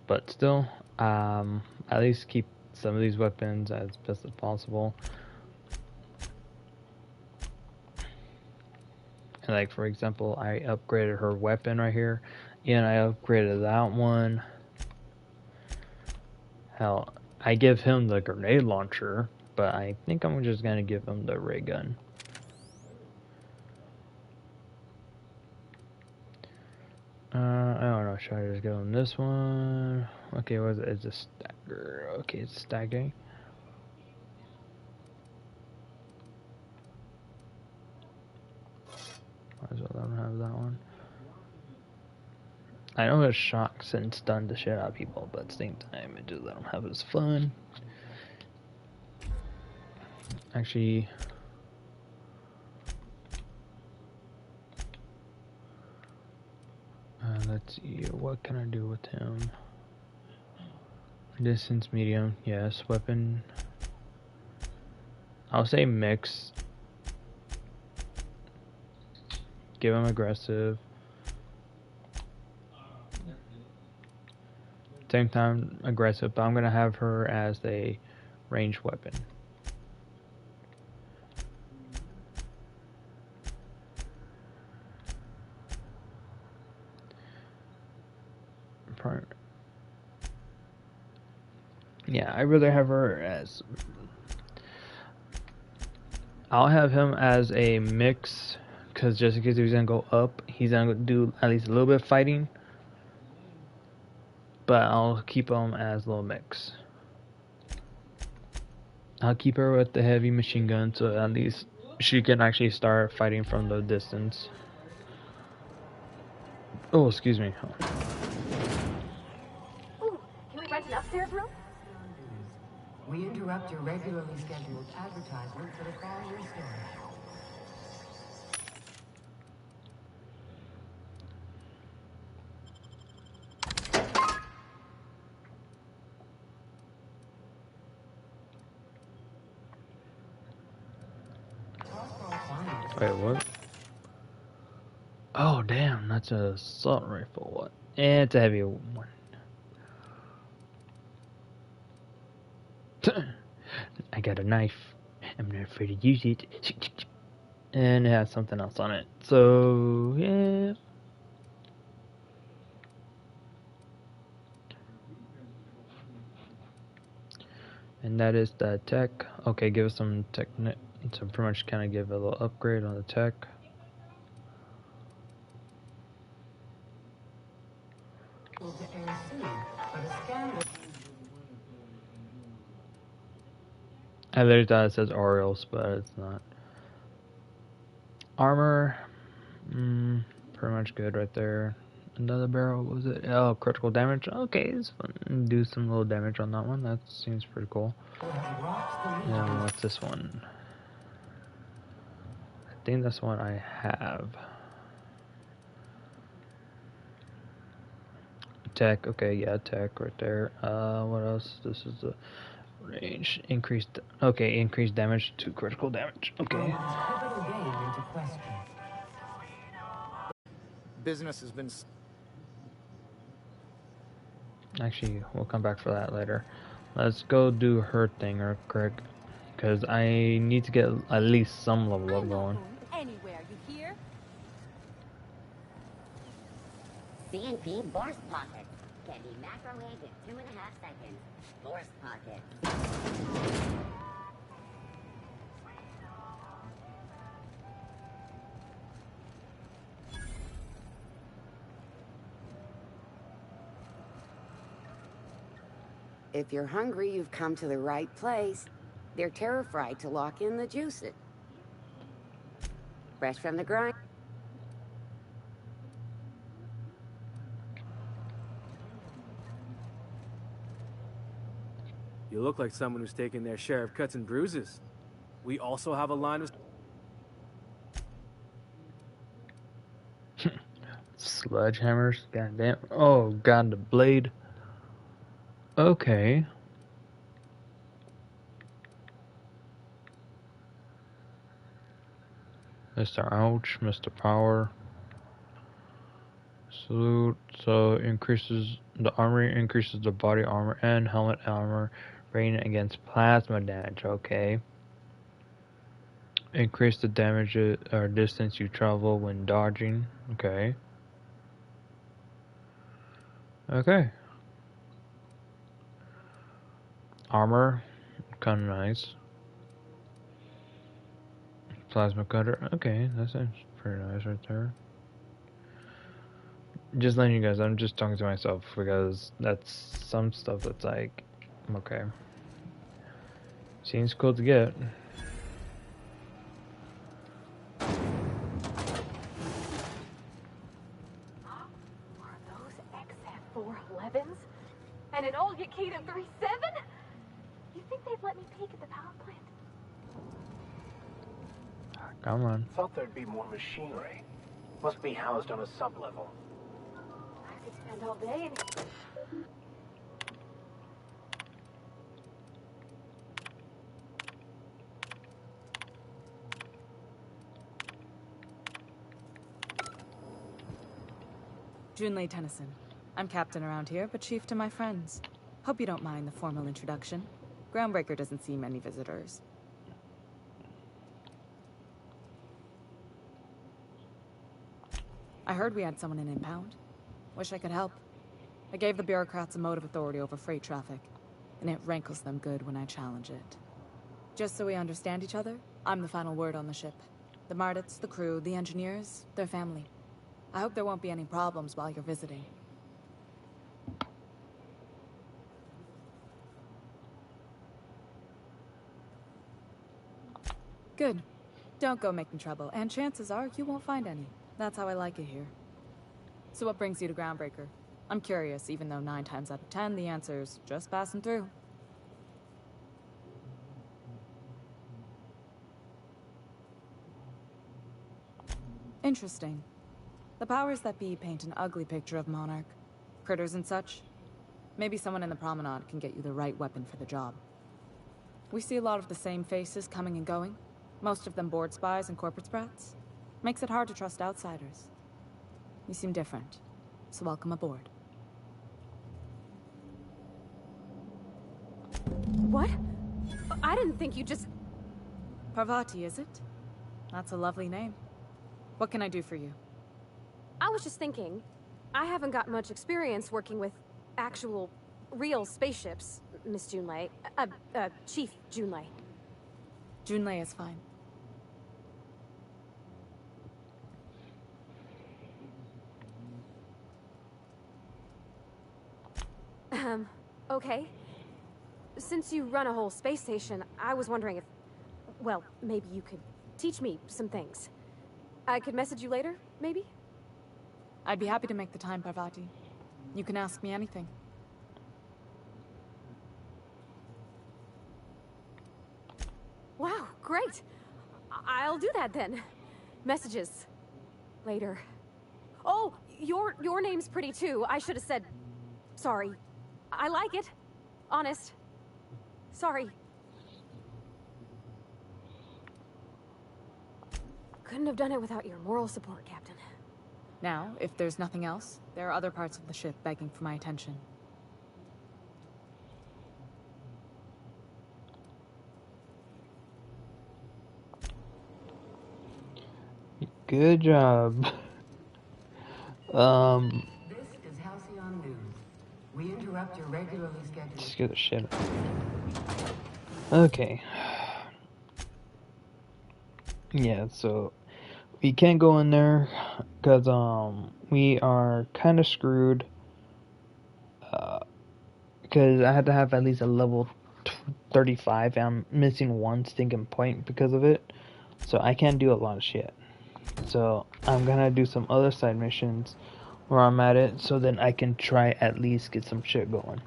S1: But still, at least keep some of these weapons as best as possible. And like for example, I upgraded her weapon right here, and I upgraded that one. Hell, I give him the grenade launcher, but I think I'm just gonna give him the ray gun. I don't know. Should I just give him this one? Okay, what is it? It's a stagger. Okay, it's staggering. Might as well let him have that one. I know it shocks and stuns the shit out of people, but at the same time, it just let him have his fun. Actually, let's see. What can I do with him? Distance medium, yes. Weapon, I'll say mix. Give him aggressive. Same time aggressive, but I'm gonna have her as a ranged weapon. Yeah, I'd rather have her as. I'll have him as a mix, because just in case he's gonna go up, he's gonna do at least a little bit of fighting. But I'll keep him as a little mix. I'll keep her with the heavy machine gun, so at least she can actually start fighting from the distance. Oh, excuse me.
S13: Ooh, can we rent an upstairs room?
S3: We interrupt your regularly scheduled advertisement for the following story.
S1: Wait, what? Oh, damn, that's a assault rifle. What? It's a heavy one. I got a knife. I'm not afraid to use it. And it has something else on it. So, yeah. And that is the tech. Okay, give us some tech. So pretty much kind of give a little upgrade on the tech. I literally thought it says Orioles, but it's not. Armor, pretty much good right there. Another barrel, what was it? Oh, critical damage. Okay, it's fun. Do some little damage on that one. That seems pretty cool. And what's this one? I think that's one I have. Tech. Okay, yeah, tech right there. What else? This is the range. Increased. Okay, increased damage to critical damage. Okay.
S16: Business has been...
S1: Actually, we'll come back for that later. Let's go do her thing real quick, because I need to get at least some level up going.
S5: Anywhere, you hear?
S11: CNP Borscht Pocket. Can be microwaved in 2.5 seconds. Borscht Pocket.
S17: If you're hungry, you've come to the right place. They're terrified to lock in the juices. Fresh from the grind.
S18: You look like someone who's taken their share of cuts and bruises. We also have a line of...
S1: Sledgehammers. God damn. Oh, God, the blade. Okay. Mr. Ouch, Mr. Power. Salute. So increases the armor, increases the body armor and helmet armor rating against plasma damage. Okay. Increase the damage or distance you travel when dodging. Okay. Okay. Armor, kind of nice. Plasma cutter. Okay, that sounds pretty nice right there. Just letting you guys, I'm just talking to myself because that's some stuff that's like, okay. Seems cool to get.
S13: Are those XF411s? And an old Yakita 3.7? You think they'd let me peek at the power plant?
S1: Come on.
S6: Thought there'd be more machinery. Must be housed on a sub-level.
S13: I could spend all day in...
S19: Junlei Tennyson. I'm captain around here, but chief to my friends. Hope you don't mind the formal introduction. Groundbreaker doesn't see many visitors. I heard we had someone in impound. Wish I could help. I gave the bureaucrats a motive authority over freight traffic, and it rankles them good when I challenge it. Just so we understand each other, I'm the final word on the ship. The Mardits, the crew, the engineers, their family. I hope there won't be any problems while you're visiting. Good. Don't go making trouble, and chances are you won't find any. That's how I like it here. So what brings you to Groundbreaker? I'm curious, even though 9 times out of 10 the answer's just passing through. Interesting. The powers that be paint an ugly picture of Monarch. Critters and such. Maybe someone in the promenade can get you the right weapon for the job. We see a lot of the same faces coming and going. Most of them board spies and corporate sprats. Makes it hard to trust outsiders. You seem different, so welcome aboard.
S5: What? I didn't think you just...
S19: Parvati, is it? That's a lovely name. What can I do for you?
S5: I was just thinking, I haven't got much experience working with actual, real spaceships, Miss Junlei. Chief Junlei.
S19: Junlei is fine.
S5: Okay. Since you run a whole space station, I was wondering if... Well, maybe you could teach me some things. I could message you later, maybe?
S19: I'd be happy to make the time, Parvati. You can ask me anything.
S5: Wow, great! I'll do that then. Messages. Later. Oh, your name's pretty too. I should have said sorry. I like it. Honest. Sorry. Couldn't have done it without your moral support, Captain.
S19: Now, if there's nothing else, there are other parts of the ship begging for my attention.
S1: Good job.
S17: This is Halcyon News. We interrupt your regularly scheduled...
S1: Scare the shit out of me. Okay. Yeah, so we can't go in there because we are kind of screwed. Because I had to have at least a level 35. And I'm missing one stinking point because of it. So I can't do a lot of shit. So I'm gonna do some other side missions where I'm at it, so then I can try at least get some shit going.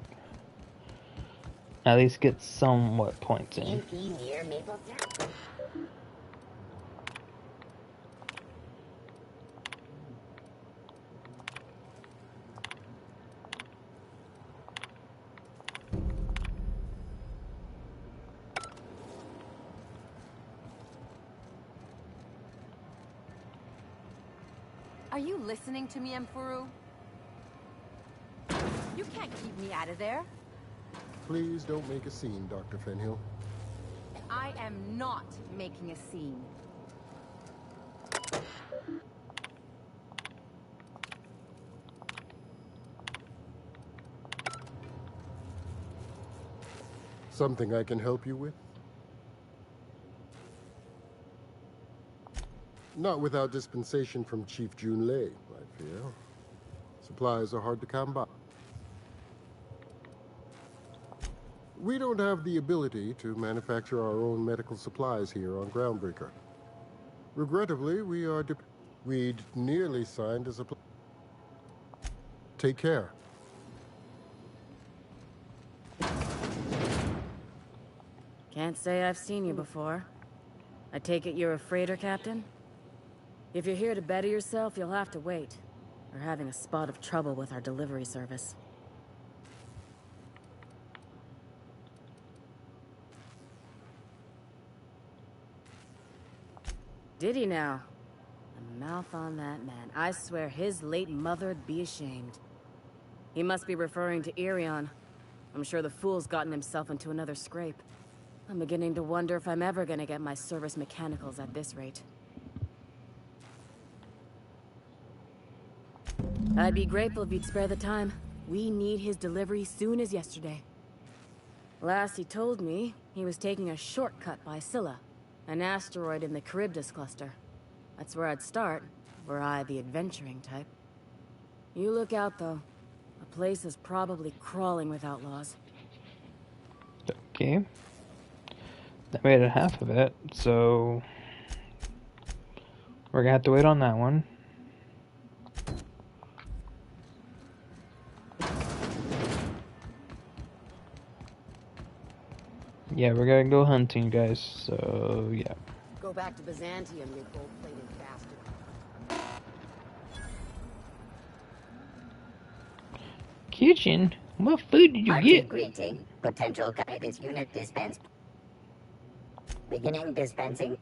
S1: At least get somewhat points in.
S11: Near Maple Syrup.
S16: Are you listening to me, Emperor? You can't keep me out of there.
S20: Please don't make a scene, Dr. Fenhill.
S16: I am not making a scene.
S20: Something I can help you with? Not without dispensation from Chief Jun Lei, I fear. Supplies are hard to come by. We don't have the ability to manufacture our own medical supplies here on Groundbreaker. Regrettably, we'd nearly signed a supply. Take care.
S9: Can't say I've seen you before. I take it you're a freighter captain? If you're here to better yourself, you'll have to wait. We're having a spot of trouble with our delivery service. Did he now? The mouth on that man. I swear his late mother'd be ashamed. He must be referring to Irion. I'm sure the fool's gotten himself into another scrape. I'm beginning to wonder if I'm ever gonna get my service mechanicals at this rate. I'd be grateful if you'd spare the time. We need his delivery soon as yesterday. Last he told me, he was taking a shortcut by Scylla, an asteroid in the Charybdis cluster. That's where I'd start, were I the adventuring type. You look out, though. The place is probably crawling with outlaws.
S1: Okay. That made it half of it, so we're gonna have to wait on that one. Yeah, we're gonna go hunting, guys, so yeah.
S17: Go back to Byzantium, you gold-plated bastard.
S1: Kitchen? What food did you get?
S11: Greeting. Potential guidance unit dispense. Beginning dispensing.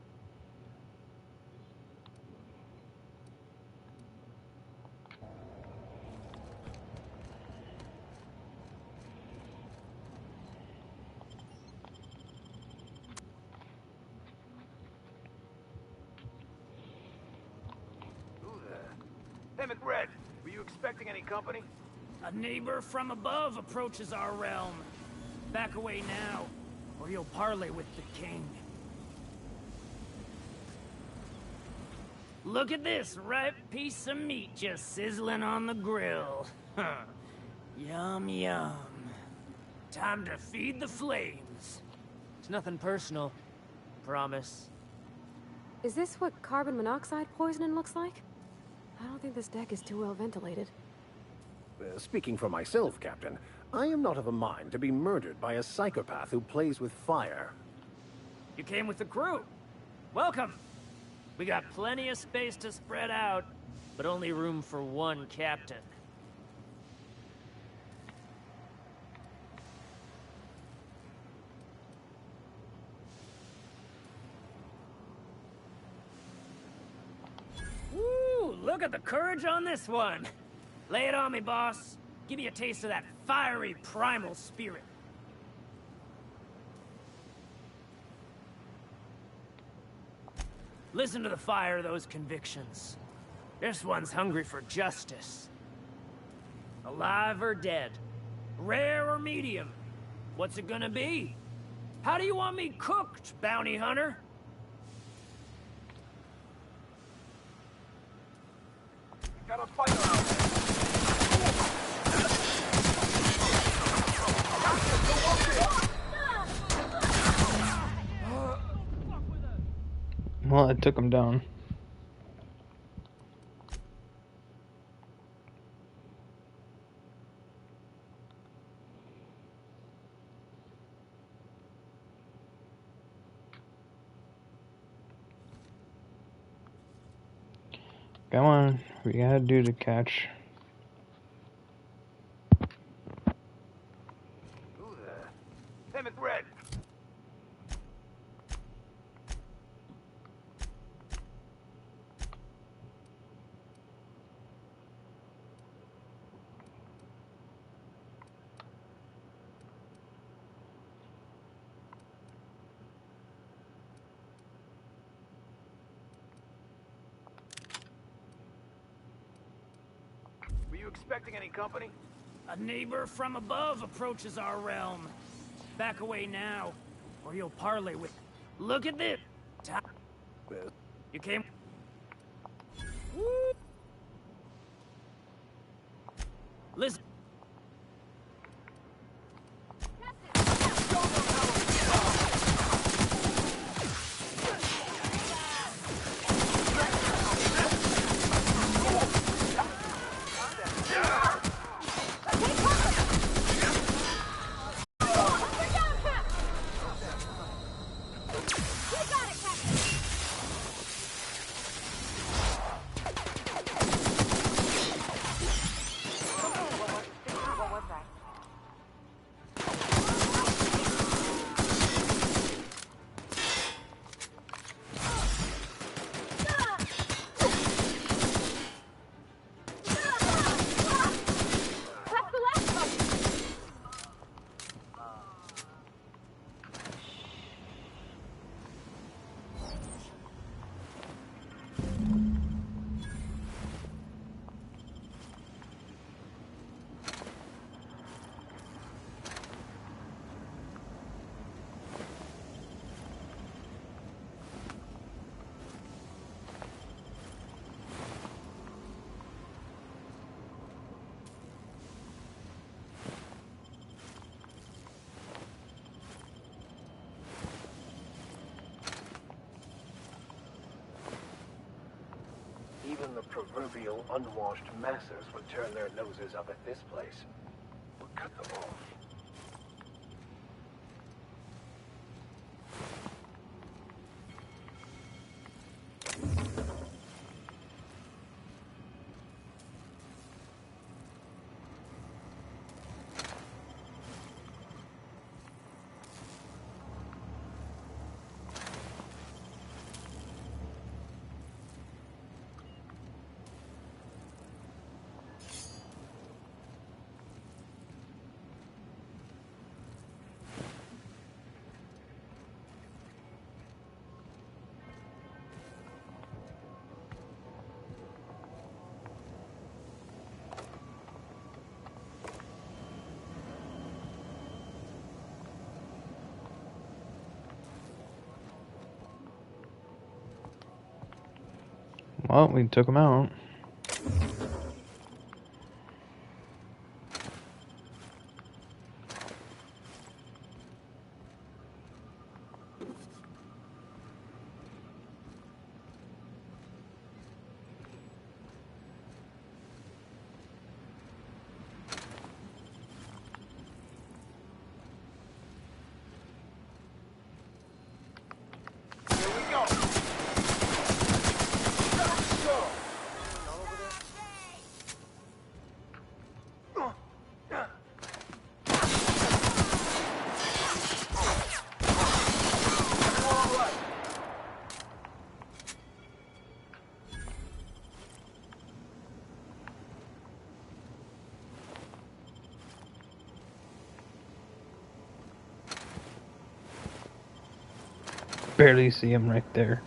S6: Hey, McRed, were you expecting any company?
S21: A neighbor from above approaches our realm. Back away now, or you'll parley with the king. Look at this ripe piece of meat just sizzling on the grill. Yum, yum. Time to feed the flames.
S18: It's nothing personal. Promise.
S5: Is this what carbon monoxide poisoning looks like? I don't think this deck is too well ventilated.
S6: Speaking for myself, Captain, I am not of a mind to be murdered by a psychopath who plays with fire.
S21: You came with the crew. Welcome. We got plenty of space to spread out, but only room for one captain. Look at the courage on this one. Lay it on me, boss. Give me a taste of that fiery primal spirit. Listen to the fire of those convictions. This one's hungry for justice. Alive or dead? Rare or medium? What's it gonna be? How do you want me cooked, bounty hunter?
S6: Got a fighter out there.
S1: Well, I took him down. Come on, we gotta do the catch.
S6: Who the? Emmett Red. Were you expecting any company?
S21: A neighbor from above approaches our realm. Back away now, or you'll parley with... Look at this! You came... Listen...
S6: Even the proverbial unwashed masses would turn their noses up at this place. We'll cut them off.
S1: Well, we took him out. barely see him right there.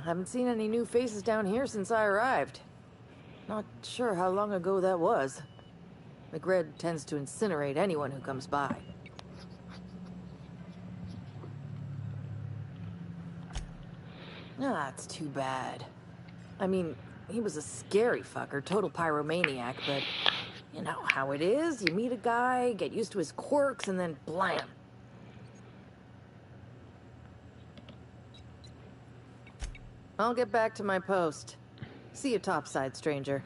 S12: Haven't seen any new faces down here since I arrived. Not sure how long ago that was. McRed tends to incinerate anyone who comes by. It's too bad. I mean, he was a scary fucker, total pyromaniac, but you know how it is. You meet a guy, get used to his quirks, and then blam. I'll get back to my post. See you topside, stranger.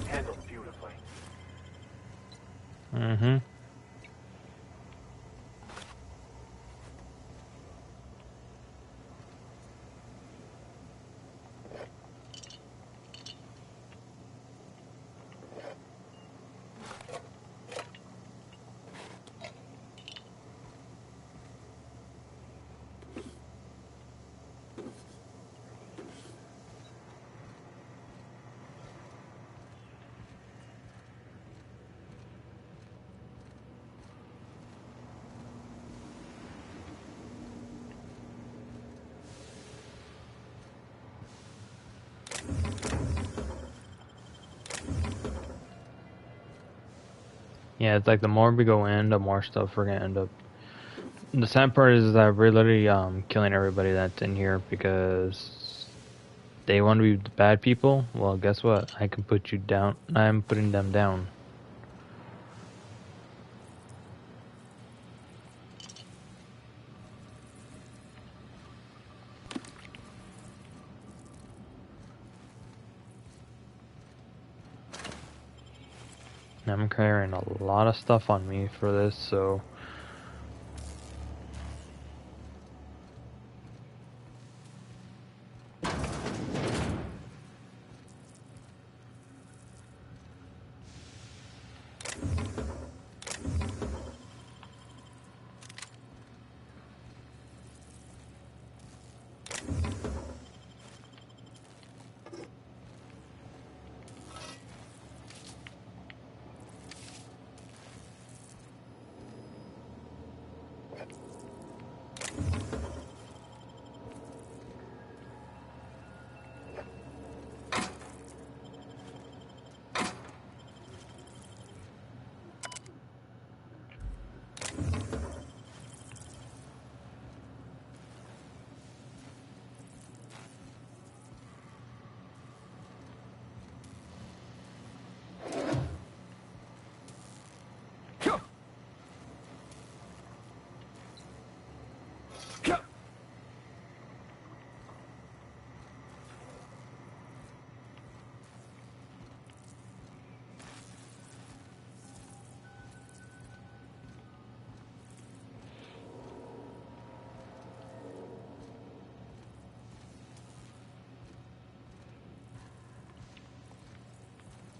S6: Handled beautifully.
S1: Mm-hmm. Yeah, it's like the more we go in, the more stuff we're gonna end up. The sad part is that we're literally killing everybody that's in here because they want to be the bad people. Well, guess what? I can put you down. I'm putting them down. I'm carrying a lot of stuff on me for this, so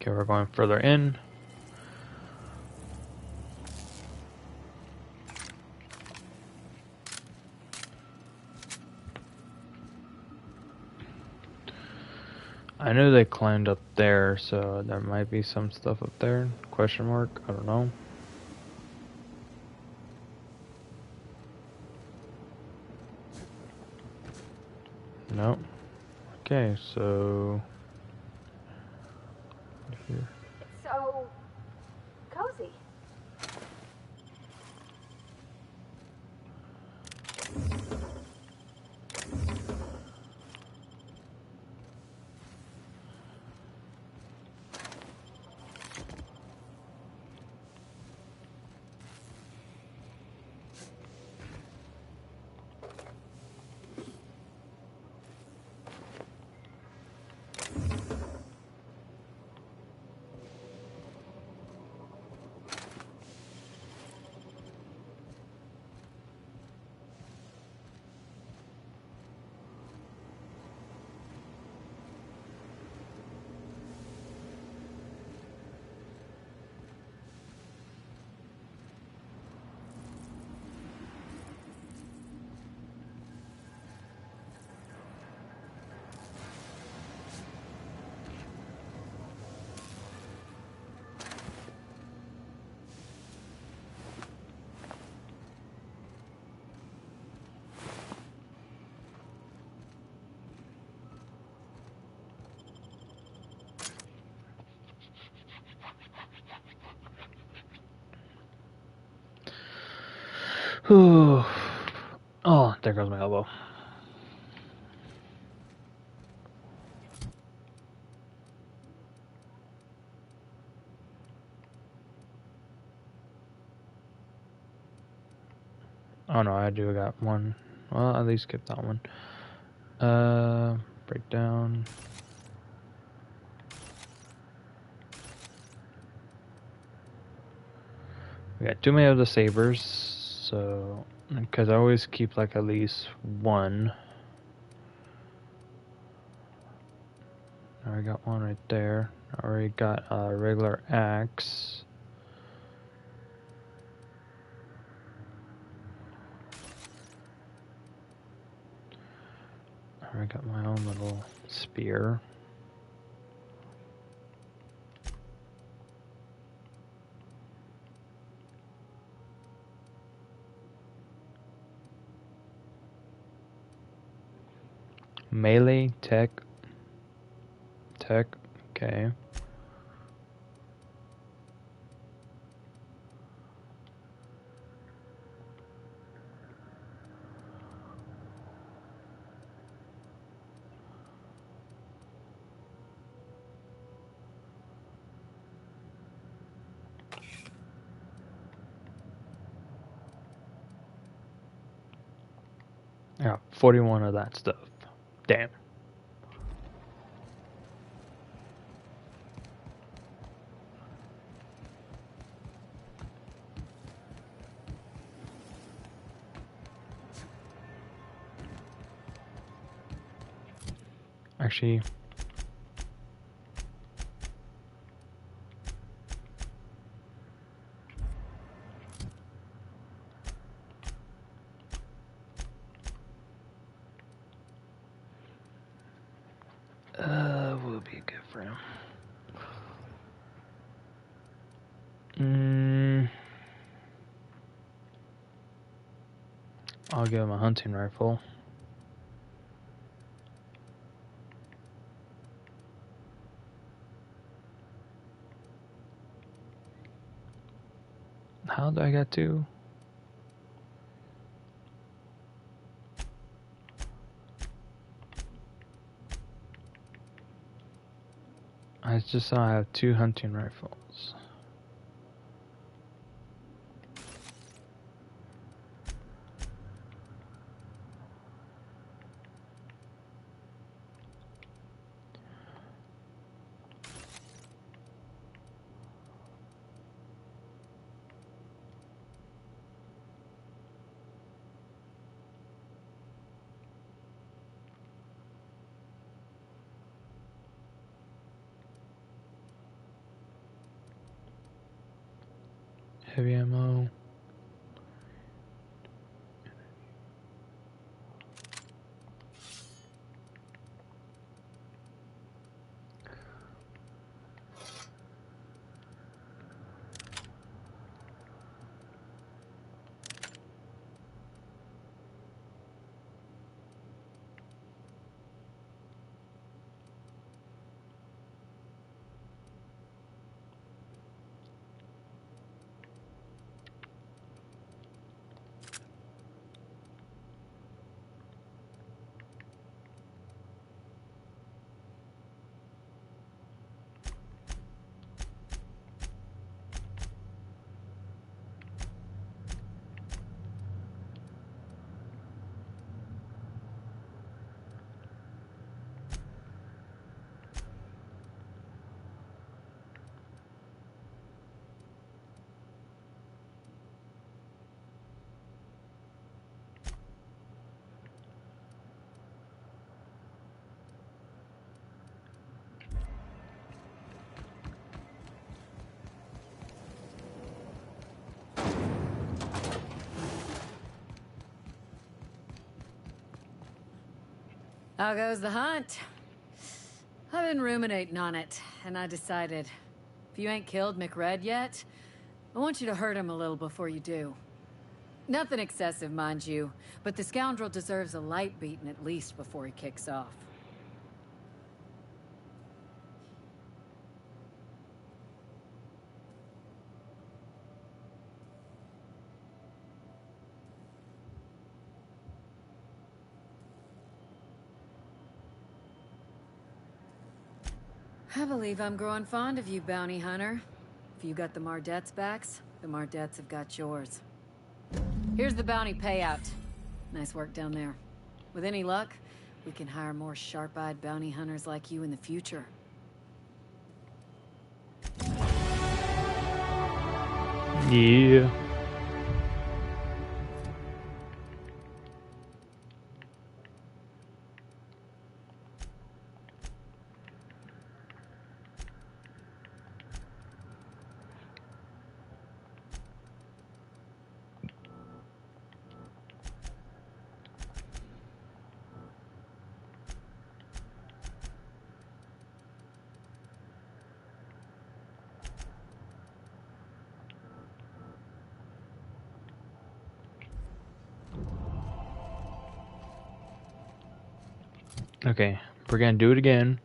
S1: okay, we're going further in. I knew they climbed up there, so there might be some stuff up there. Question mark? I don't know. Nope. Okay, so here.
S13: So cozy.
S1: Whew. Oh, there goes my elbow. Oh no, I do got one. Well, at least skip that one. Breakdown. We got too many of the sabers, so because I always keep like at least one. I already got one right there. I already got a regular axe. I already got my own little spear. Melee, tech, okay. Yeah, 41 of that stuff. Damn. Actually, will be good for him. I'll give him a hunting rifle. How do I get to? I just saw I have 2 hunting rifles. Heavy ammo.
S9: How goes the hunt? I've been ruminating on it, and I decided, if you ain't killed McRed yet, I want you to hurt him a little before you do. Nothing excessive, mind you, but the scoundrel deserves a light beating at least before he kicks off. I believe I'm growing fond of you, bounty hunter. If you got the Mardets' backs, the Mardets have got yours. Here's the bounty payout. Nice work down there. With any luck, we can hire more sharp-eyed bounty hunters like you in the future.
S1: Yeah. Okay, we're gonna do it again.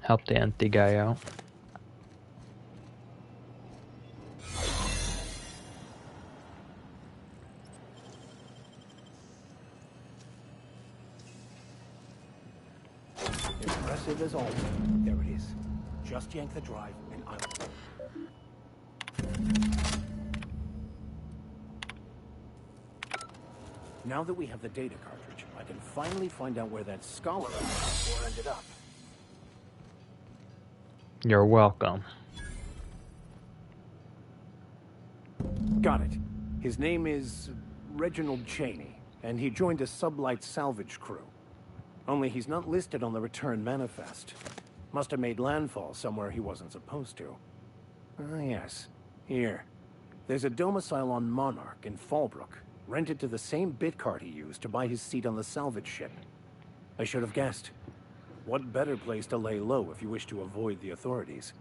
S1: Help the empty guy out.
S6: Impressive as always. There it is. Just yank the drive and I'll... Now that we have the data cartridge, I can finally find out where that scholar ended up.
S1: You're welcome.
S6: Got it. His name is Reginald Cheney, and he joined a sublight salvage crew. Only he's not listed on the return manifest. Must have made landfall somewhere he wasn't supposed to. Ah, yes. Here. There's a domicile on Monarch in Fallbrook, rented to the same bit cart he used to buy his seat on the salvage ship. I should have guessed. What better place to lay low if you wish to avoid the authorities?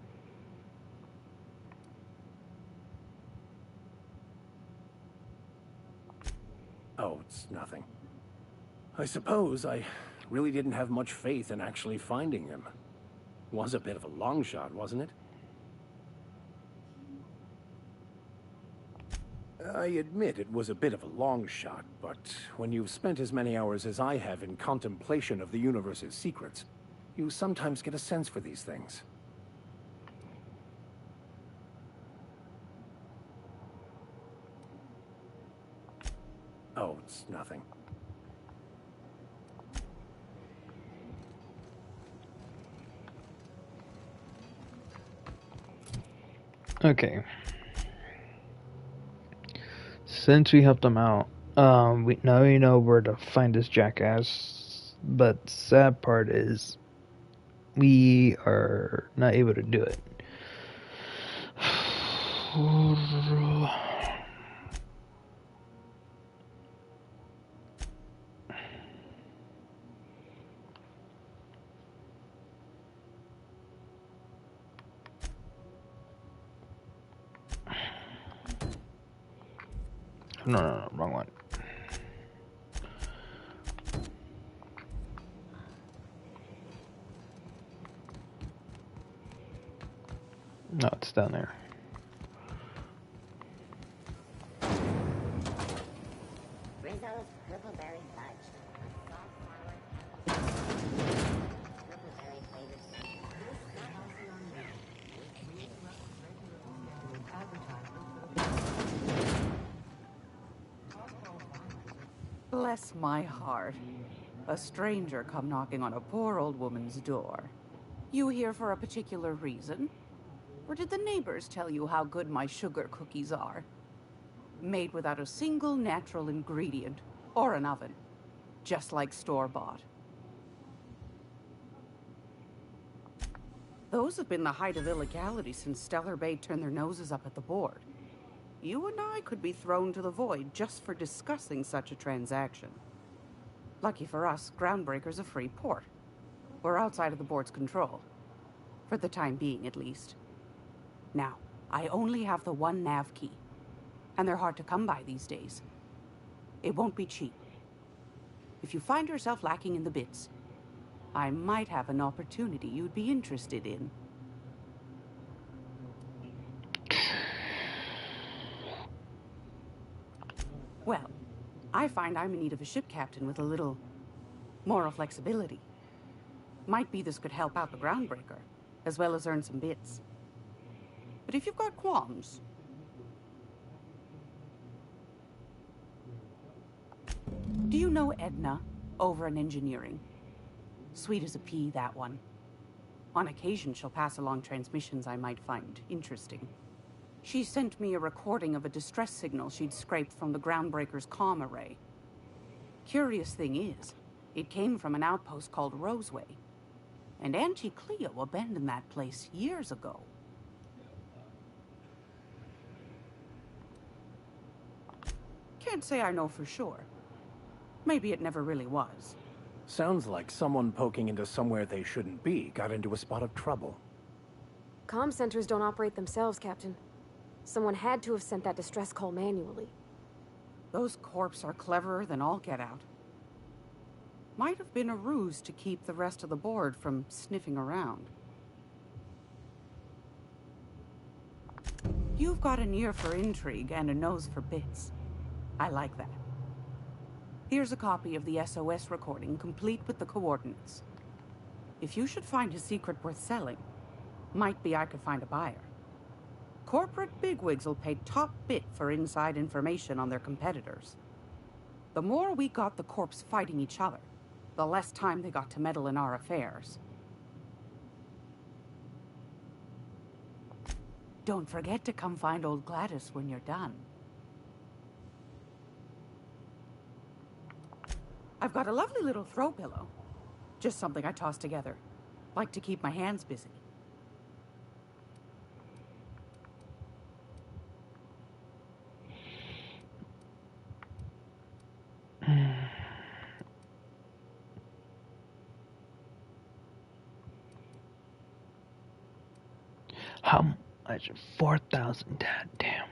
S6: Oh, it's nothing. I suppose I really didn't have much faith in actually finding him. Was a bit of a long shot, wasn't it? I admit it was a bit of a long shot, but when you've spent as many hours as I have in contemplation of the universe's secrets, you sometimes get a sense for these things. Oh, it's nothing.
S1: Okay. Since we helped him out, we know where to find this jackass. But sad part is, we are not able to do it. No, wrong one. No, it's down there.
S11: Rizzo's Purpleberry Fudge. Purpleberry flavored
S2: Bless my heart. A stranger come knocking on a poor old woman's door. You here for a particular reason? Or did the neighbors tell you how good my sugar cookies are? Made without a single natural ingredient or an oven. Just like store-bought. Those have been the height of illegality since Stellar Bay turned their noses up at the board. You and I could be thrown to the void just for discussing such a transaction. Lucky for us, Groundbreaker's a free port. We're outside of the board's control. For the time being, at least. Now, I only have the one nav key. And they're hard to come by these days. It won't be cheap. If you find yourself lacking in the bits, I might have an opportunity you'd be interested in. Well, I find I'm in need of a ship captain with a little moral flexibility. Might be this could help out the groundbreaker, as well as earn some bits. But if you've got qualms... Do you know Edna, over in engineering? Sweet as a pea, that one. On occasion, she'll pass along transmissions I might find interesting. She sent me a recording of a distress signal she'd scraped from the groundbreaker's comm array. Curious thing is, it came from an outpost called Roseway. And Auntie Cleo abandoned that place years ago. Can't say I know for sure. Maybe it never really was.
S6: Sounds like someone poking into somewhere they shouldn't be got into a spot of trouble.
S5: Comm centers don't operate themselves, Captain. Someone had to have sent that distress call manually.
S2: Those corps are cleverer than all get out. Might have been a ruse to keep the rest of the board from sniffing around. You've got an ear for intrigue and a nose for bits. I like that. Here's a copy of the SOS recording, complete with the coordinates. If you should find a secret worth selling, might be I could find a buyer. Corporate bigwigs will pay top bit for inside information on their competitors. The more we got the corps fighting each other, the less time they got to meddle in our affairs. Don't forget to come find old Gladys when you're done. I've got a lovely little throw pillow. Just something I toss together. Like to keep my hands busy.
S1: How much? 4,000. Damn.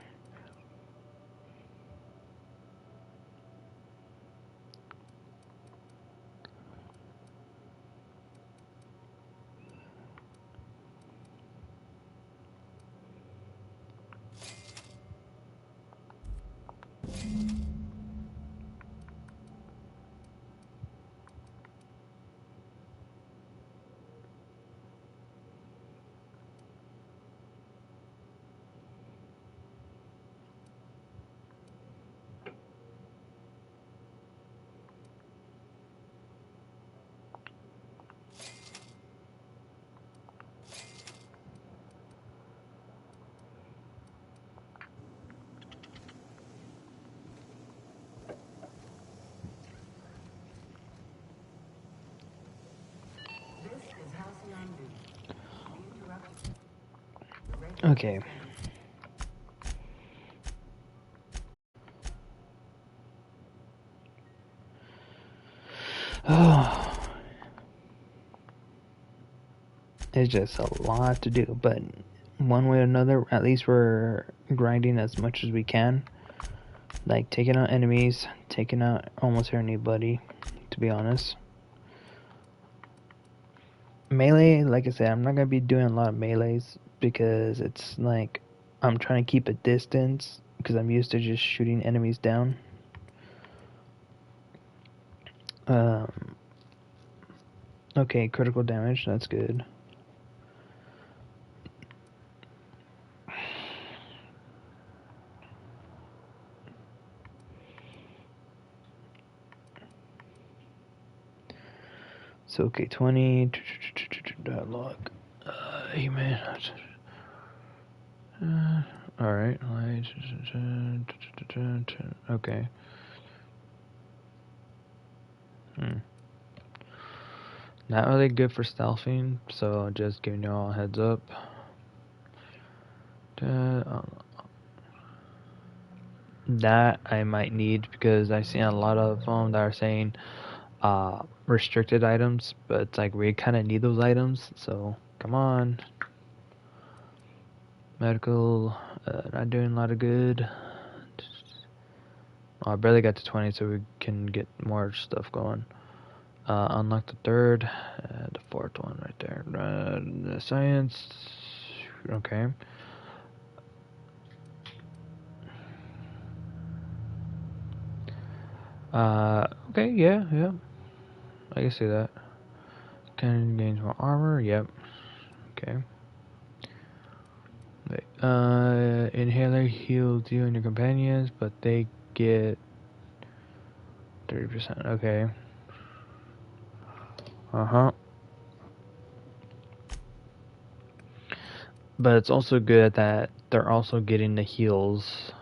S1: Okay. Oh, it's just a lot to do, but one way or another, at least we're grinding as much as we can. Like taking out enemies, taking out almost anybody, to be honest. Melee, like I said, I'm not gonna be doing a lot of melees because it's like I'm trying to keep a distance because I'm used to just shooting enemies down. Okay, critical damage, that's good. So, okay, 20, dialogue, human, alright, okay. Not really good for stealthing, so just giving you all a heads up. That I might need because I've seen a lot of them that are saying restricted items, but it's like we kind of need those items, so come on. Medical, not doing a lot of good. Oh, I barely got to 20, so we can get more stuff going. Unlock the third, the fourth one right there. The science, okay. Okay, yeah, I can see that. Can gain more armor. Yep. Okay. Inhaler heals you and your companions, but they get 30%. Okay. But it's also good that they're also getting the heals.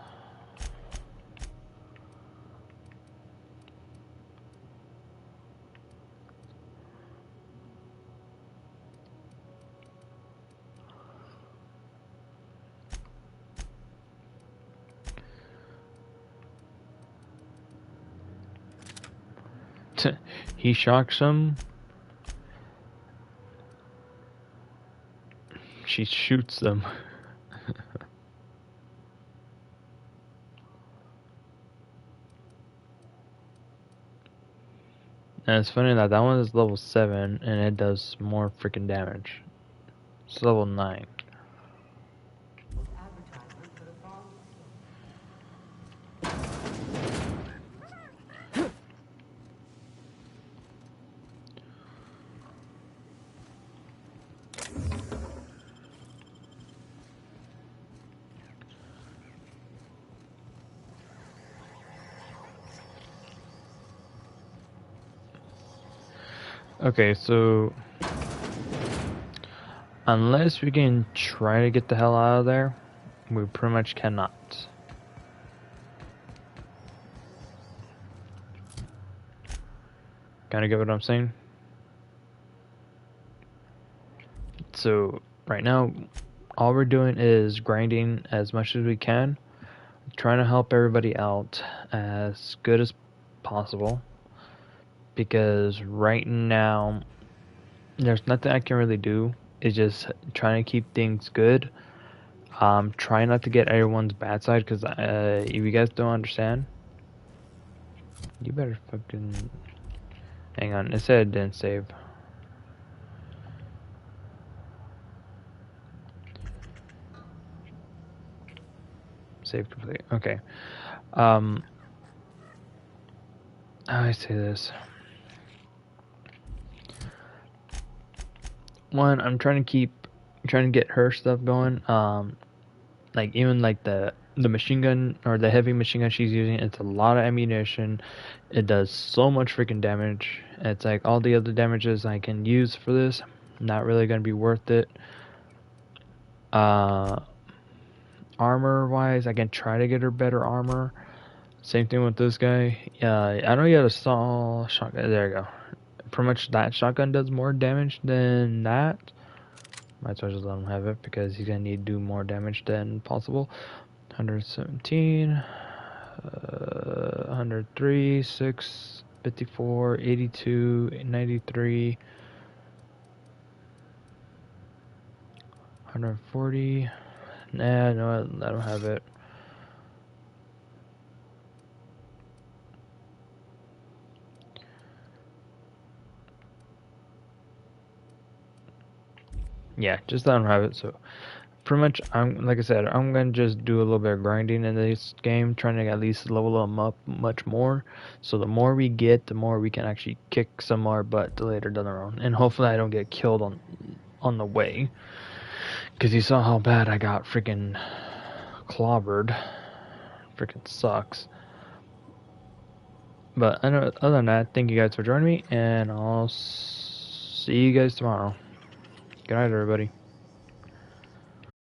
S1: He shocks them. She shoots them. And it's funny that one is level 7 and it does more freaking damage. It's level 9. Okay, so unless we can try to get the hell out of there, we pretty much cannot. Kinda get what I'm saying? So right now, all we're doing is grinding as much as we can, trying to help everybody out as good as possible. Because right now, there's nothing I can really do. It's just trying to keep things good. Try not to get everyone's bad side, because if you guys don't understand, you better fucking... Hang on, it said it didn't save. Save complete. Okay. How do I say this? One, I'm trying to get her stuff going. Like even like the machine gun or the heavy machine gun she's using, it's a lot of ammunition. It does so much freaking damage. It's like all the other damages I can use for this, not really gonna be worth it. Armor wise, I can try to get her better armor. Same thing with this guy. I know you have a small shotgun. There you go. Pretty much that shotgun does more damage than that. Might as well just let him have it because he's gonna need to do more damage than possible. 117, 103, 6, 54, 82, 93, 140. Nah, no, I don't have it. Yeah, just let him have it. So pretty much, like I said, I'm gonna just do a little bit of grinding in this game, trying to at least level them up much more. So the more we get, the more we can actually kick some more butt later down the road, and hopefully I don't get killed on the way. Cause you saw how bad I got freaking clobbered. Freaking sucks. But other than that, thank you guys for joining me, and I'll see you guys tomorrow. Good night, everybody.